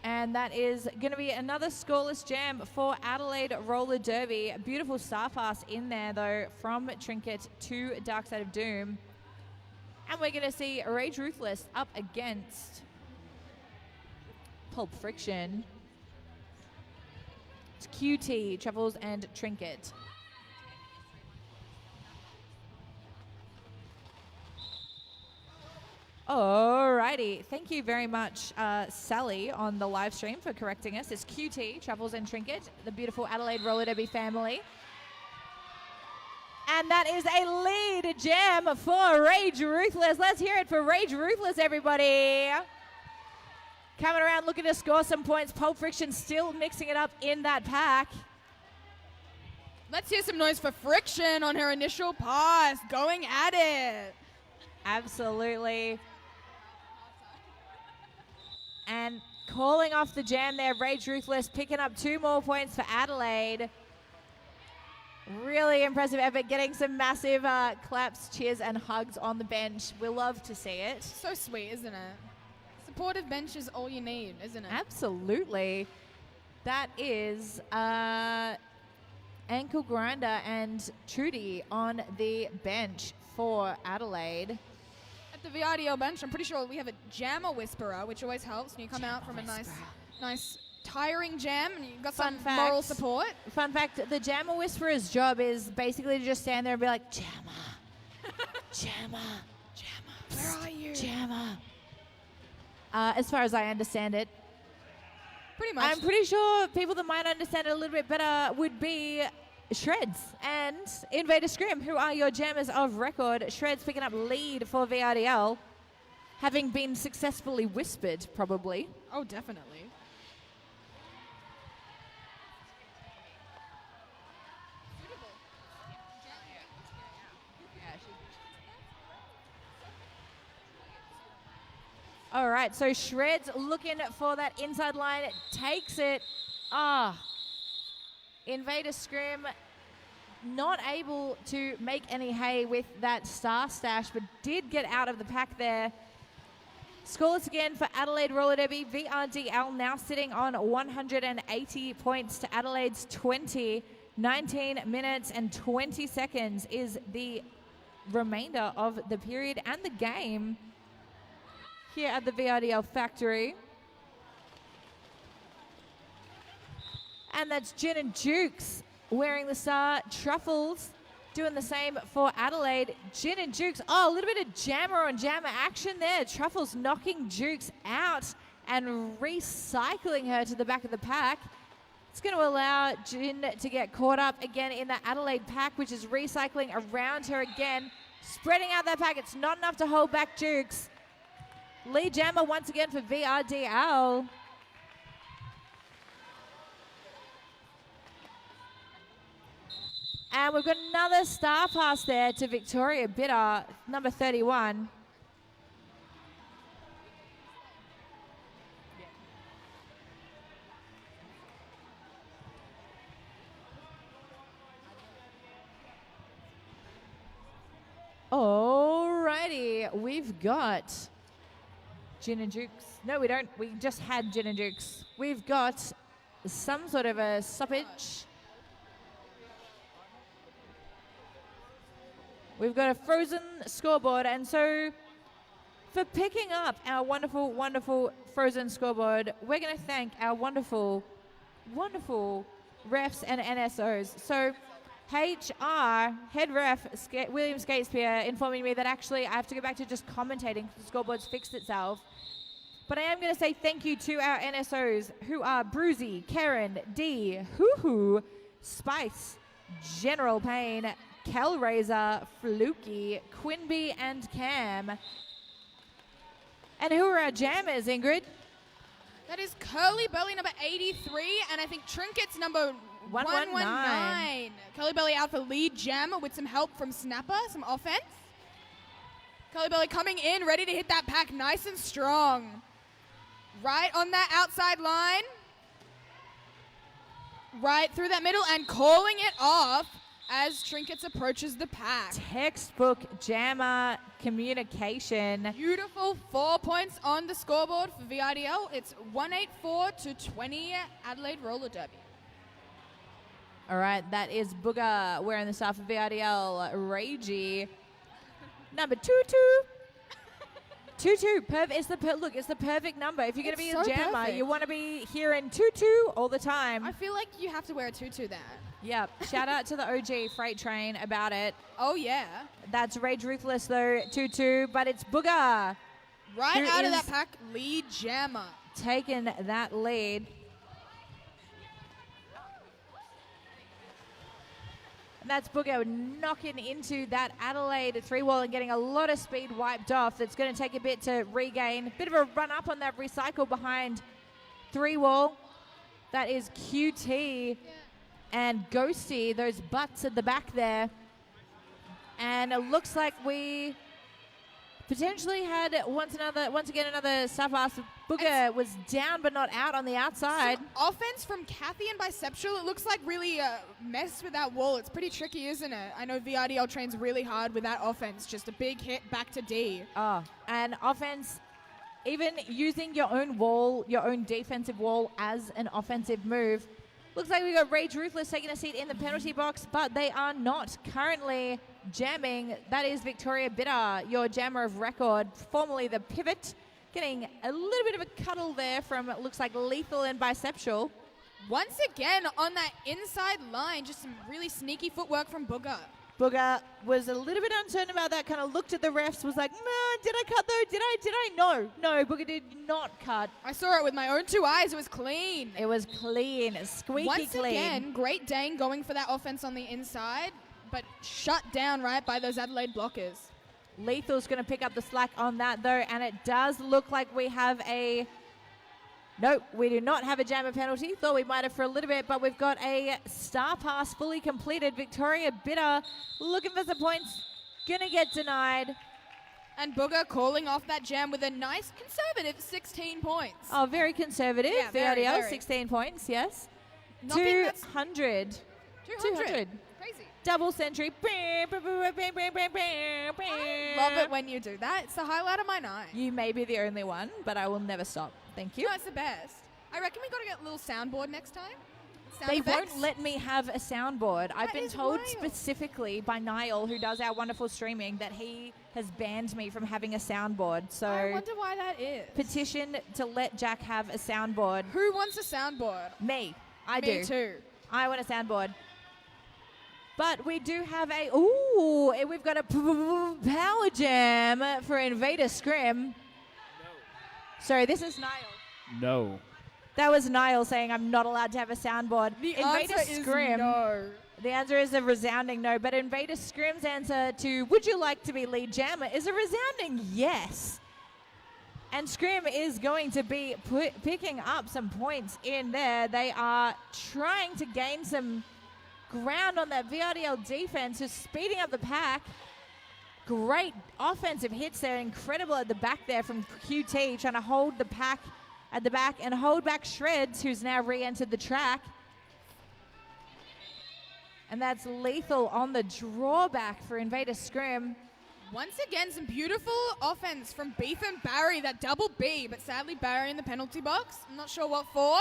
And that is going to be another scoreless jam for Adelaide Roller Derby. A beautiful star pass in there, though, from Trinket to Dark Side of Doom. And we're going to see Rage Ruthless up against Pulp Friction. It's QT, Truffles, and Trinket. Alrighty. righty. Thank you very much, Sally, on the live stream for correcting us. It's QT, Truffles and Trinket, the beautiful Adelaide Roller Derby family. And that is a lead gem for Rage Ruthless. Let's hear it for Rage Ruthless, everybody. Coming around looking to score some points. Pulp Friction still mixing it up in that pack. Let's hear some noise for Friction on her initial pass. Going at it. Absolutely. And calling off the jam there, Rage Ruthless picking up 2 more points for Adelaide. Really impressive effort, getting some massive claps, cheers, and hugs on the bench. We'll love to see it. So sweet, isn't it? Supportive bench is all you need, isn't it? Absolutely. That is Ankle Grinder and Trudy on the bench for Adelaide. At the VRDL bench, I'm pretty sure we have a Jammer Whisperer, which always helps when you come out from a nice tiring jam and you've got some moral support. Fun fact, the Jammer Whisperer's job is basically to just stand there and be like, Jammer, Jammer, Jammer, where are you? Jammer. As far as I understand it. Pretty much. I'm pretty sure people that might understand it a little bit better would be Shreds and Invader Scrim, who are your jammers of record. Shreds picking up lead for VRDL, having been successfully whispered, probably. Oh, definitely. All right, so Shreds looking for that inside line, takes it. Invader Scrim not able to make any hay with that star stash, but did get out of the pack there. Scoreless again for Adelaide Roller Derby. VRDL now sitting on 180 points to Adelaide's 20. 19 minutes and 20 seconds is the remainder of the period and the game here at the VRDL factory. And that's Gin and Jukes wearing the star. Truffles doing the same for Adelaide. Gin and Jukes, a little bit of jammer on jammer action there. Truffles knocking Jukes out and recycling her to the back of the pack. It's going to allow Gin to get caught up again in the Adelaide pack, which is recycling around her again. Spreading out that pack, it's not enough to hold back Jukes. Lead jammer once again for VRDL. And we've got another star pass there to Victoria Bitter, number 31. Alrighty, we've got Gin and Jukes. No, we don't. We just had Gin and Jukes. We've got some sort of a stoppage. We've got a frozen scoreboard, and so for picking up our wonderful, wonderful frozen scoreboard, we're going to thank our wonderful, wonderful refs and NSOs. So HR, head ref, William Skatespeare, informing me that actually I have to go back to just commentating because the scoreboard's fixed itself. But I am going to say thank you to our NSOs, who are Bruzy, Karen, D, Hoo-Hoo, Spice, General Pain, Kelraiser, Fluky, Quinby, and Cam. And who are our jammers, Ingrid? That is Curly Belly number 83, and I think Trinket's number 119. Curly Belly out for lead jammer with some help from Snapper, some offense. Curly Belly coming in, ready to hit that pack nice and strong. Right on that outside line. Right through that middle and calling it off as Trinkets approaches the pack. Textbook jammer communication. Beautiful 4 points on the scoreboard for VRDL. It's 184 to 20 Adelaide Roller Derby. All right, that is Booger wearing the star for VRDL. Ragey, number 22. 22. It's the perfect number. If you're going to be a jammer, perfect. you want to be hearing 22 all the time. I feel like you have to wear a tutu there. Yep. Shout out to the OG Freight Train about it. Oh, yeah. That's Rage Ruthless, though, 22, but it's Booger. Right out of that pack, lead jammer. Taking that lead. And that's Booger knocking into that Adelaide 3-wall and getting a lot of speed wiped off. That's going to take a bit to regain. Bit of a run up on that recycle behind 3-wall. That is QT and Ghosty, those butts at the back there. And it looks like we potentially had once again another Safas. Booger was down but not out on the outside. Some offense from Kathy and Bisexual. It looks like really messed with that wall. It's pretty tricky, isn't it? I know VRDL trains really hard with that offense. Just a big hit back to D. Oh, and offense, even using your own wall, your own defensive wall as an offensive move. Looks like we got Rage Ruthless taking a seat in the penalty box, but they are not currently jamming. That is Victoria Bitter, your jammer of record, formerly the Pivot, getting a little bit of a cuddle there from, it looks like, Lethal and Bisexual. Once again, on that inside line, just some really sneaky footwork from Booger. Booger was a little bit uncertain about that, kind of looked at the refs, was like, did I cut though? Did I? No, Booger did not cut. I saw it with my own 2 eyes. It was clean. It was clean, squeaky Once clean. Again, Great Dane going for that offense on the inside, but shut down right by those Adelaide blockers. Lethal's going to pick up the slack on that though, and it does look like we have a... Nope, we do not have a jammer penalty. Thought we might have for a little bit, but we've got a star pass fully completed. Victoria Bitter looking for some points. Gonna get denied. And Booger calling off that jam with a nice conservative 16 points. Oh, very conservative. Yeah, VRDL, very. 16 points, yes. Knocking 200. 200. Crazy. Double century. I love it when you do that. It's the highlight of my night. You may be the only one, but I will never stop. Thank you. No, it's the best. I reckon we got to get a little soundboard next time. They won't let me have a soundboard. I've been told wild. specifically by Niall, who does our wonderful streaming, that he has banned me from having a soundboard. So I wonder why that is. Petition to let Jack have a soundboard. Who wants a soundboard? Me. I do. Me too. I want a soundboard. But we do have we've got a power jam for Invader Scrim. No. Sorry, this is Niall. No. That was Niall saying I'm not allowed to have a soundboard. The Invader answer Scrim. is no. The answer is a resounding no, but Invader Scrim's answer to would you like to be lead jammer is a resounding yes. And Scrim is going to be picking up some points in there. They are trying to gain some ground on that VRDL defense, who's speeding up the pack. Great offensive hits there, incredible at the back there from QT, trying to hold the pack at the back and hold back Shreds, who's now re-entered the track. And that's Lethal on the drawback for Invader Scrim. Once again, some beautiful offense from Beef and Barry, that double B, but sadly Barry in the penalty box. I'm not sure what for.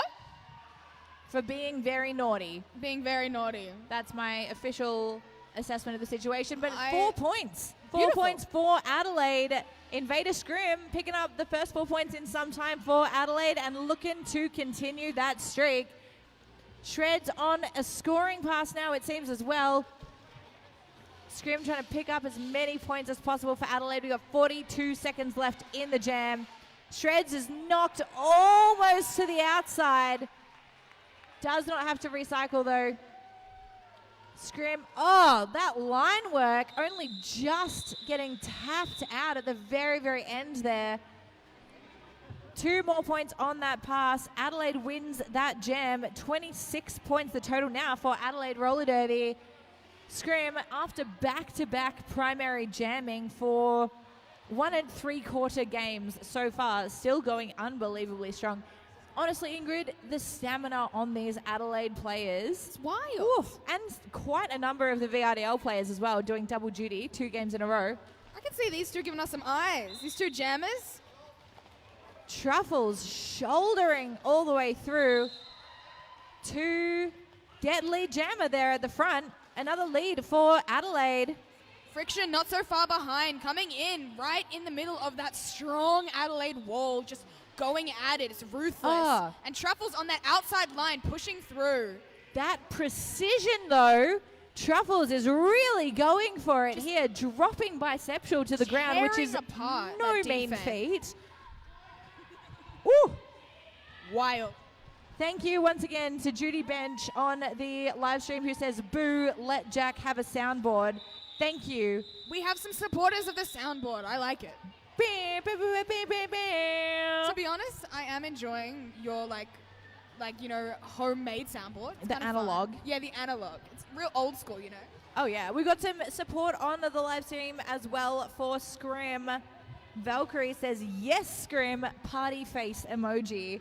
For being very naughty. Being very naughty. That's my official assessment of the situation. But 4 points. 4 Beautiful. points for Adelaide. Invader Scrim picking up the first 4 points in some time for Adelaide and looking to continue that streak. Shreds on a scoring pass now, it seems, as well. Scrim trying to pick up as many points as possible for Adelaide. We've got 42 seconds left in the jam. Shreds is knocked almost to the outside. Does not have to recycle though. Scrim, that line work only just getting tapped out at the very, very end there. 2 more points on that pass. Adelaide wins that jam. 26 points the total now for Adelaide Roller Derby. Scrim, after back-to-back primary jamming for 1 3/4 games so far, still going unbelievably strong. Honestly, Ingrid, the stamina on these Adelaide players. It's wild. Oof, and quite a number of the VRDL players as well, doing double duty 2 games in a row. I can see these two giving us some eyes. These two jammers. Truffles shouldering all the way through to get lead jammer there at the front. Another lead for Adelaide. Friction not so far behind, coming in right in the middle of that strong Adelaide wall, just going at it. It's ruthless. And Truffles on that outside line pushing through. That precision though, Truffles is really going for it here, dropping Bisexual to the ground, which is apart no that mean defense. feat. Ooh. Wild. Thank you once again to Judy Bench on the live stream who says, boo, let Jack have a soundboard. Thank you. We have some supporters of the soundboard. I like it. To be honest, I am enjoying your homemade soundboard. It's the analog. Fun. Yeah, the analog. It's real old school, you know. Oh yeah, we got some support on the live stream as well for Scrim. Valkyrie says, yes, Scrim, party face emoji.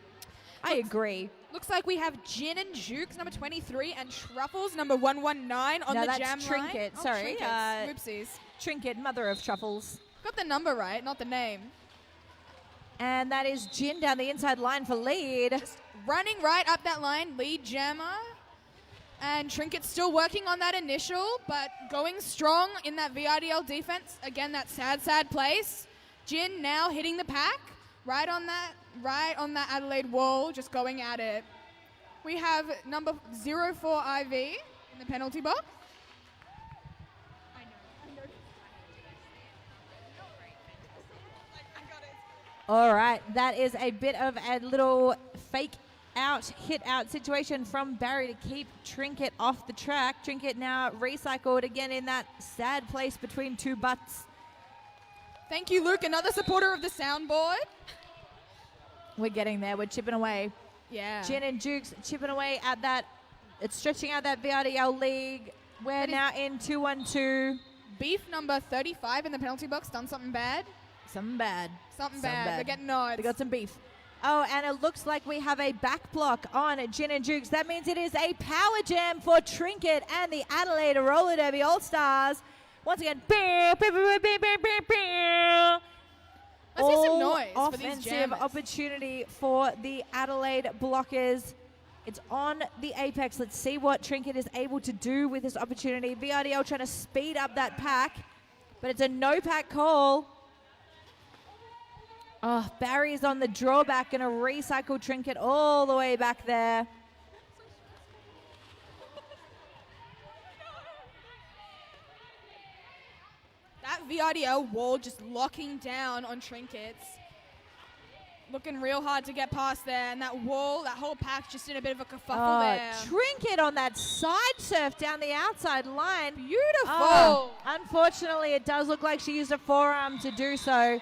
I agree. Looks like we have Gin and Jukes, number 23, and Truffles, number 119 on the that's jam Trinket. line. Sorry. Whoopsies. Trinket, mother of truffles. Got the number right, not the name. And that is Gin down the inside line for lead. Just running right up that line, lead jammer. And Trinket's still working on that initial, but going strong in that VRDL defense. Again, that sad place. Gin now hitting the pack, right on that Adelaide wall, just going at it. We have number 04 IV in the penalty box. All right, that is a bit of a little fake out, hit out situation from Barry to keep Trinket off the track. Trinket now recycled again in that sad place between two butts. Thank you, Luke, another supporter of the soundboard. We're getting there, we're chipping away. Yeah. Gin and Jukes chipping away at that. It's stretching out that VRDL league. We're now in 2-1-2. Beef number 35 in the penalty box done something bad. Something bad. Something bad. They're getting nods. They got some beef. Oh, and it looks like we have a back block on Gin and Jukes. That means it is a power jam for Trinket and the Adelaide Roller Derby All Stars. Once again, let's hear some noise for these offensive jammers. opportunity for the Adelaide blockers. It's on the apex. Let's see what Trinket is able to do with this opportunity. VRDL trying to speed up that pack, but it's a no pack call. Oh, Barry's on the drawback, going to recycle Trinket all the way back there. That VRDL wall just locking down on Trinkets. Looking real hard to get past there, and that wall, that whole pack just in a bit of a kerfuffle there. Trinket on that side surf down the outside line. Beautiful. Unfortunately, it does look like she used a forearm to do so.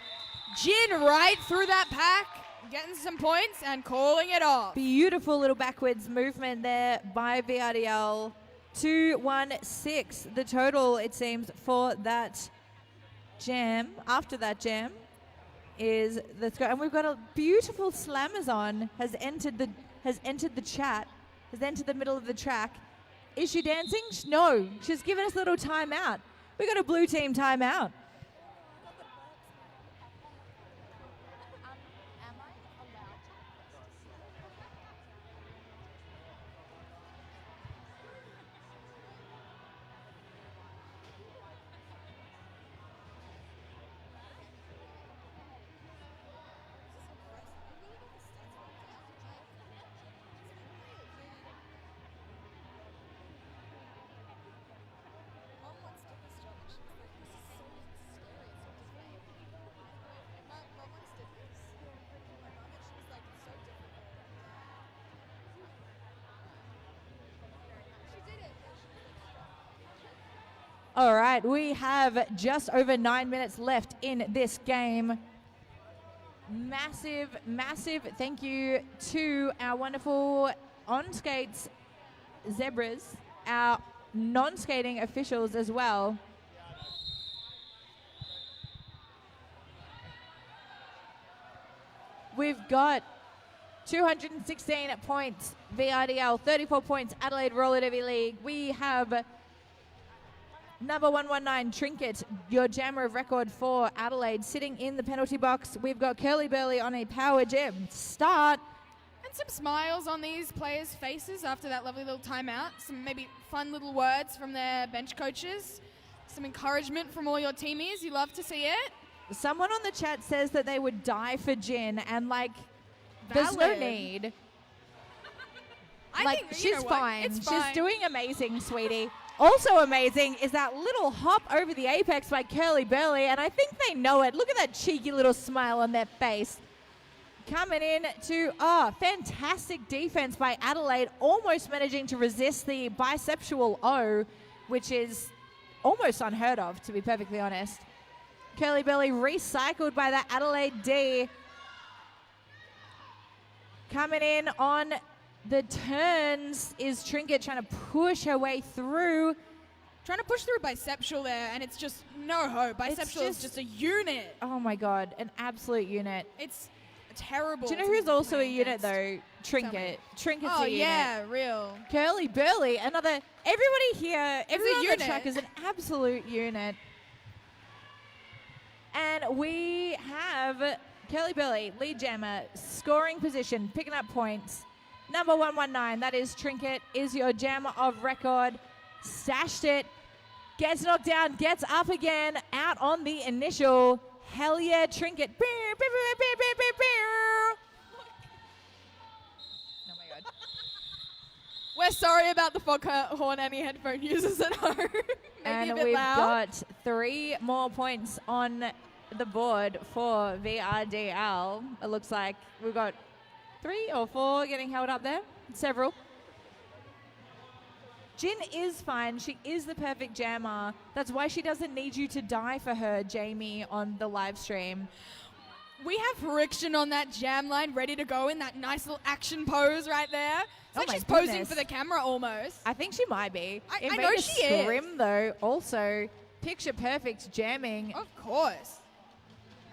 Gin right through that pack, getting some points and calling it off. Beautiful little backwards movement there by VRDL. 2-1-6, the total, it seems, for that jam. After that jam is let's go, and we've got a beautiful Slamazon has entered the chat, has entered the middle of the track. Is she dancing? No, she's given us a little timeout. We got a blue team timeout. All right, we have just over 9 minutes left in this game. Massive thank you to our wonderful on-skates zebras, our non-skating officials as well. We've got 216 points VRDL, 34 points Adelaide Roller Derby League. We have number 119 Trinket, your jammer of record for Adelaide, sitting in the penalty box. We've got Curly Burley on a power jam start. And some smiles on these players' faces after that lovely little timeout. Some maybe fun little words from their bench coaches. Some encouragement from all your teamies. You love to see it. Someone on the chat says that they would die for Gin, and there's no need. I think, she's fine. It's She's fine. doing amazing, sweetie. Also amazing is that little hop over the apex by Curly Burley, and I think they know it. Look at that cheeky little smile on their face. Coming in to, fantastic defense by Adelaide, almost managing to resist the bisexual O, which is almost unheard of, to be perfectly honest. Curly Belly recycled by the Adelaide D. Coming in on the turns is Trinket trying to push her way through. Trying to push through Bisexual there, and it's just no hope. Bisexual is just a unit. Oh my God, an absolute unit. It's terrible. Do you know who's also a unit though? Trinket. Trinket's a unit. Oh yeah, real. Curly Burley, another. Everybody here, everyone on unit. the track is an absolute unit. And we have Curly Burley, lead jammer, scoring position, picking up points. Number 119, that is Trinket, is your jammer of record. Stashed it, gets knocked down, gets up again, out on the initial. Hell yeah, Trinket. Oh my God. We're sorry about the foghorn any headphone users at home. And a bit we've loud. got 3 more points on the board for VRDL. It looks like we've got 3 or 4 getting held up there. Several. Jin is fine. She is the perfect jammer. That's why she doesn't need you to die for her, Jamie, on the live stream. We have Friction on that jam line ready to go in that nice little action pose right there. It's like she's posing for the camera almost. I think she might be. I know she is. Scrim, though, also picture perfect jamming. Of course.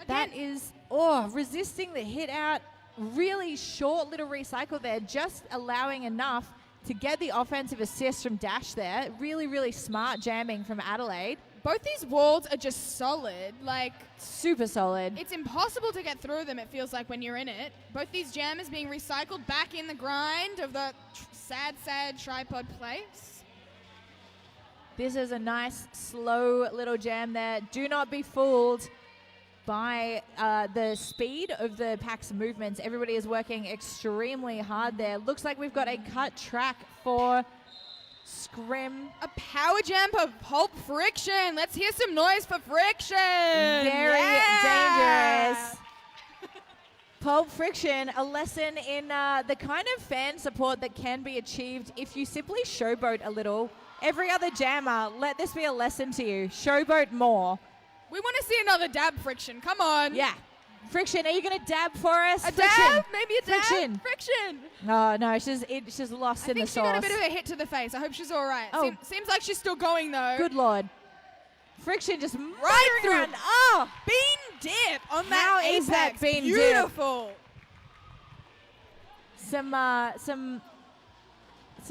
That is, resisting the hit out. Really short little recycle there, just allowing enough to get the offensive assist from Dash there. Really, really smart jamming from Adelaide. Both these walls are just solid. Like, super solid. It's impossible to get through them, it feels like, when you're in it. Both these jammers being recycled back in the grind of the sad tripod place. This is a nice, slow little jam there. Do not be fooled by the speed of the pack's movements. Everybody is working extremely hard there. Looks like we've got a cut track for Scrim. A power jump of Pulp Friction. Let's hear some noise for Friction. Very dangerous. Pulp Friction, a lesson in the kind of fan support that can be achieved if you simply showboat a little. Every other jammer, let this be a lesson to you. Showboat more. We want to see another dab, Friction. Come on. Yeah. Friction, are you going to dab for us? A Friction. dab? Maybe a dab? Friction. Friction. No, she's lost in the sauce. I think she got a bit of a hit to the face. I hope she's all right. Oh. Seems like she's still going, though. Good Lord. Friction just right through. Around. Oh! Bean dip on How that apex. Is that bean Beautiful. Dip? Some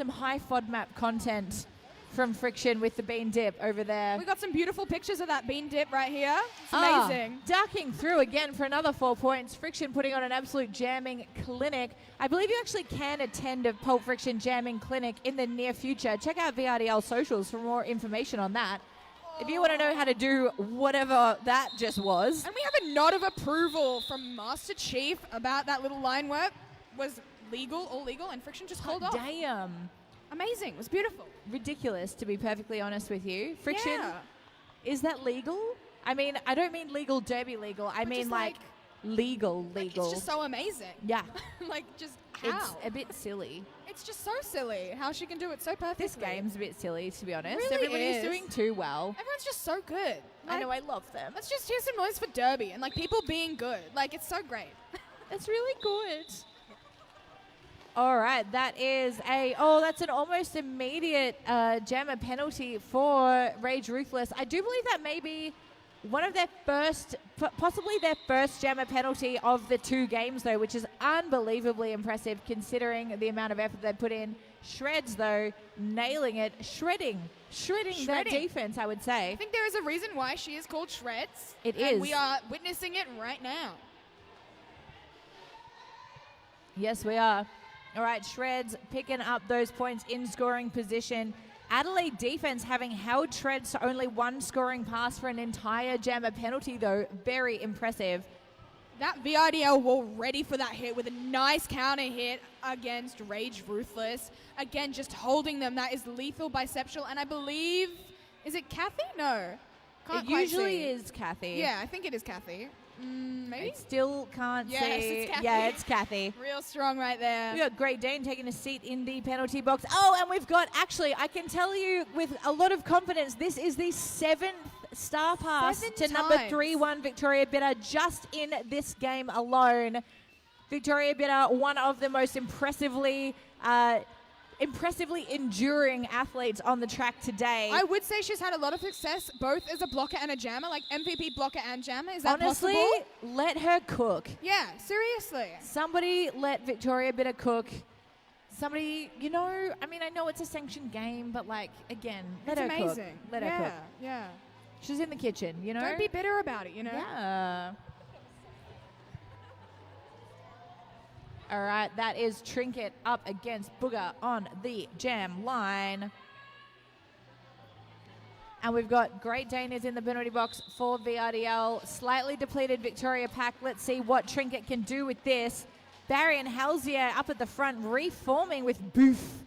high FODMAP content from Friction with the bean dip over there. We got some beautiful pictures of that bean dip right here. It's amazing. Ducking through again for another 4 points. Friction putting on an absolute jamming clinic. I believe you actually can attend a Pulp Friction jamming clinic in the near future. Check out VRDL socials for more information on that. If you want to know how to do whatever that just was. And we have a nod of approval from Master Chief about that little line work. Was all legal, and Friction just called off. Damn. Amazing. It was beautiful. Ridiculous, to be perfectly honest with you. Friction, yeah. Is that legal? I mean, I don't mean legal derby legal. I mean like legal. Like, it's just so amazing. Yeah. Like, just how? It's a bit silly. It's just so silly how she can do it so perfectly. This game's a bit silly, to be honest. Really Everybody's is. doing too well. Everyone's just so good. I know, I love them. Let's just hear some noise for Derby and, like, people being good. Like, it's so great. It's really good. All right, that's an almost immediate jammer penalty for Rage Ruthless. I do believe that may be one of their possibly their first jammer penalty of the 2 games, though, which is unbelievably impressive considering the amount of effort they put in. Shreds, though, nailing it, shredding that defense, I would say. I think there is a reason why she is called Shreds. It and is. We are witnessing it right now. Yes, we are. All right, Shreds picking up those points in scoring position. Adelaide defense having held Shreds to only 1 scoring pass for an entire jammer penalty, though. Very impressive. That VRDL wall ready for that hit with a nice counter hit against Rage Ruthless. Again, just holding them. That is lethal Bisexual. And I believe, is it Kathy? No. It usually is Kathy. Yeah, I think it is Kathy. Maybe? I still can't Yes, see. it's Kathy. Yeah, it's Kathy. Real strong right there. We got Great Dane taking a seat in the penalty box. Oh, and we've got, actually, I can tell you with a lot of confidence, this is the 7th star pass 7 to number times. 3-1 Victoria Bitter just in this game alone. Victoria Bitter, one of the most impressively enduring athletes on the track today. I would say she's had a lot of success both as a blocker and a jammer, like MVP blocker and jammer. Is that Honestly, possible? let her cook. Yeah, seriously. Somebody let Victoria Bitter cook. Somebody, you know, I mean, I know it's a sanctioned game, but like, again, let It's her amazing. cook. Let her cook. Yeah. She's in the kitchen, you know? Don't be bitter about it, you know? Yeah. All right, that is Trinket up against Booger on the jam line. And we've got Great Dane is in the penalty box for VRDL. Slightly depleted Victoria pack. Let's see what Trinket can do with this. Barry and Halsier up at the front, reforming with Boof.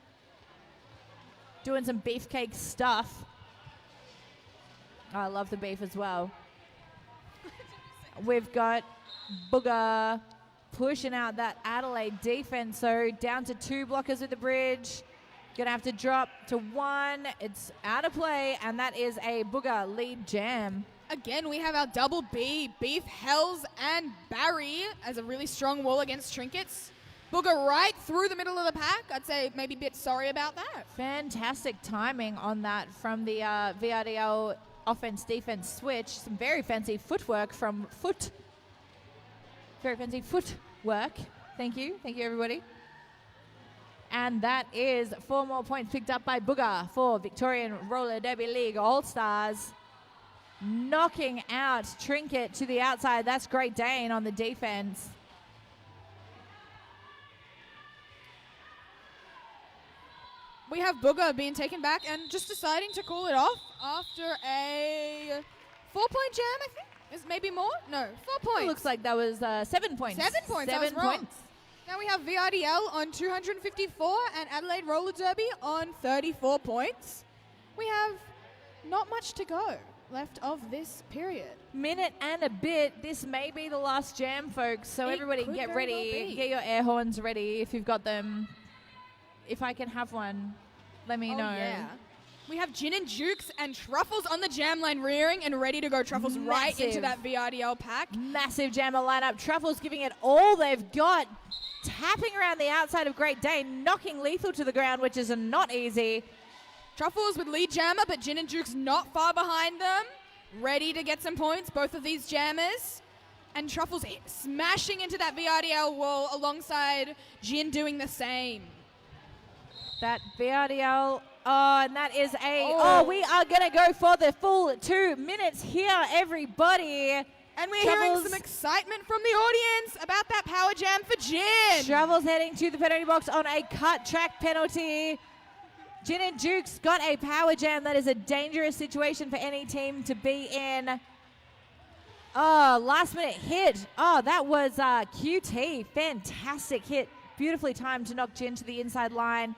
Doing some beefcake stuff. Oh, I love the beef as well. We've got Booger pushing out that Adelaide defense. So down to 2 blockers with the bridge. Gonna have to drop to 1. It's out of play, and that is a Booger lead jam. Again, we have our double B, Beef, Hells, and Barry as a really strong wall against Trinkets. Booger right through the middle of the pack. I'd say maybe a bit sorry about that. Fantastic timing on that from the VRDL offense-defense switch. Some very fancy footwork from Foot. Very fancy footwork. Thank you. Thank you, everybody. And that is 4 more points picked up by Booger for Victorian Roller Derby League All Stars. Knocking out Trinket to the outside. That's Great Dane on the defense. We have Booger being taken back and just deciding to call it off after a 4-point jam, I think. Is maybe more? No, 4 points. It looks like that was 7 points. 7 points. I was wrong. Now we have VRDL on 254 and Adelaide Roller Derby on 34 points. We have not much to go left of this period. Minute and a bit. This may be the last jam, folks. So It everybody could get very ready. well be. Get your air horns ready if you've got them. If I can have one, let me know. Yeah. We have Gin and Jukes and Truffles on the jam line rearing and ready to go. Truffles right into Massive. that VRDL pack. Massive jammer lineup. Truffles giving it all they've got. Tapping around the outside of Great Dane, knocking Lethal to the ground, which is not easy. Truffles with lead jammer, but Gin and Jukes not far behind them. Ready to get some points, both of these jammers. And Truffles smashing into that VRDL wall alongside Gin doing the same. That VRDL. Oh, and that is we are going to go for the full 2 minutes here, everybody. And we're hearing some excitement from the audience about that power jam for Gin. Travels heading to the penalty box on a cut track penalty. Gin and Jukes got a power jam. That is a dangerous situation for any team to be in. Oh, last minute hit. Oh, that was QT. Fantastic hit. Beautifully timed to knock Gin to the inside line.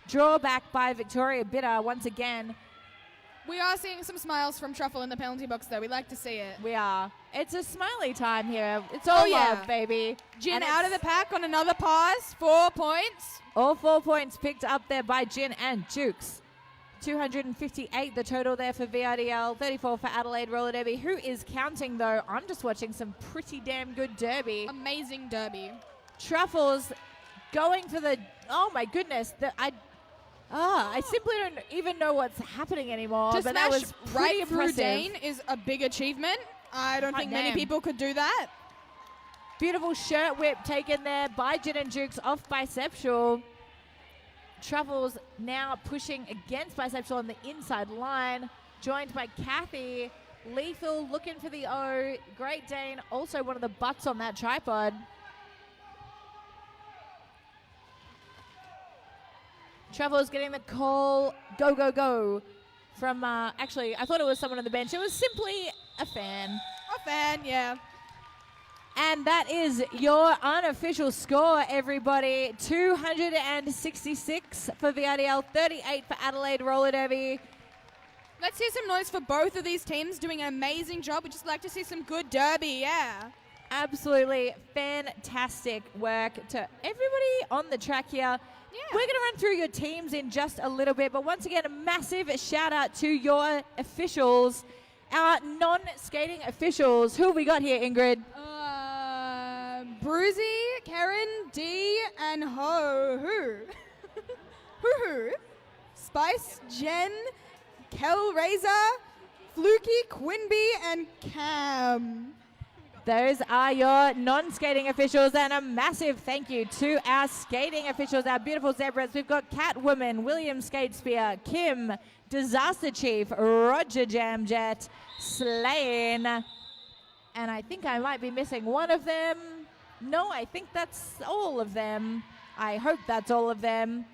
Draw back by Victoria Bitter once again. We are seeing some smiles from Truffle in the penalty box, though. We like to see it. We are. It's a smiley time here. It's all love, baby. Gin And out of the pack on another pass. 4 points. All 4 points picked up there by Gin and Jukes. 258 the total there for VRDL, 34 for Adelaide Roller Derby. Who is counting, though? I'm just watching some pretty damn good derby. Amazing derby. Truffles going for the... Oh, my goodness. I simply don't even know what's happening anymore. To but that smash was pretty right impressive. through Dane is a big achievement. I don't think many damn. people could do that. Beautiful shirt whip taken there by Gin and Jukes off Biceptual. Truffles now pushing against Biceptual on the inside line, joined by Kathy. Lethal looking for the O. Great Dane, also one of the butts on that tripod. Truffles getting the call, go, go, go, from, actually, I thought it was someone on the bench. It was simply a fan. A fan, yeah. And that is your unofficial score, everybody. 266 for VRDL, 38 for Adelaide Roller Derby. Let's hear some noise for both of these teams doing an amazing job. We'd just like to see some good derby, yeah. Absolutely fantastic work to everybody on the track here. Yeah. We're going to run through your teams in just a little bit, but once again, a massive shout out to your officials, our non-skating officials. Who have we got here, Ingrid? Bruzy, Karen, D, and Ho. Hoo. Spice, Jen, Kel, Razor, Fluky, Quinby, and Cam. Those are your non-skating officials, and a massive thank you to our skating officials, our beautiful zebras. We've got Catwoman, William Skatespear, Kim, Disaster Chief, Roger Jamjet, Slain, and I think I might be missing one of them. No, I think that's all of them. I hope that's all of them.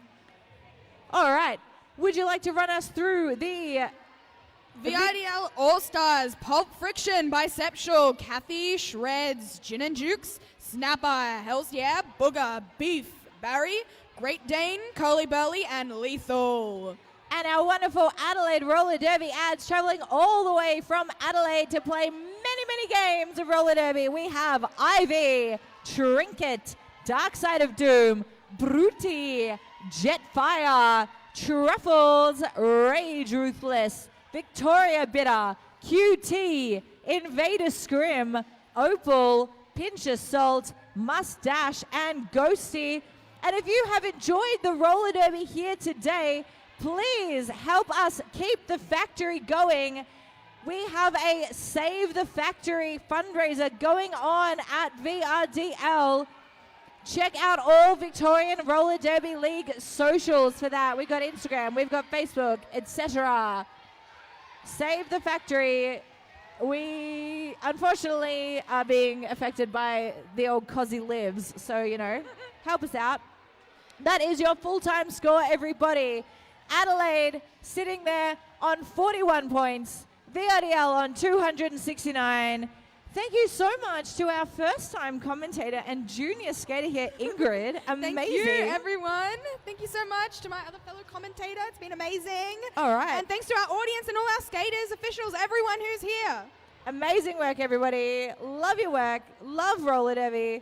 All right. Would you like to run us through the VRDL All Stars, Pulp Friction, Biceptual, Kathy, Shreds, Gin and Jukes, Snapper, Hells Yeah, Booger, Beef, Barry, Great Dane, Curly Burly, and Lethal. And our wonderful Adelaide Roller Derby ads traveling all the way from Adelaide to play many games of roller derby. We have Ivy, Trinket, Dark Side of Doom, Bruty, Jetfire, Truffles, Rage Ruthless, Victoria Bitter, QT, Invader Scrim, Opal, Pinch of Salt, Mustache, and Ghosty. And if you have enjoyed the roller derby here today, please help us keep the factory going. We have a Save the Factory fundraiser going on at VRDL. Check out all Victorian Roller Derby League socials for that. We've got Instagram, we've got Facebook, etc. Save the Factory. We unfortunately are being affected by the old Cozzy Lives, so, you know, help us out. That is your full-time score, everybody. Adelaide sitting there on 41 points. VRDL on 269. Thank you so much to our first-time commentator and junior skater here, Ingrid. Amazing. Thank you, everyone. Thank you so much to my other fellow commentator. It's been amazing. All right. And thanks to our audience and all our skaters, officials, everyone who's here. Amazing work, everybody. Love your work. Love roller derby.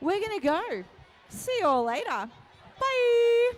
We're going to go. See you all later. Bye.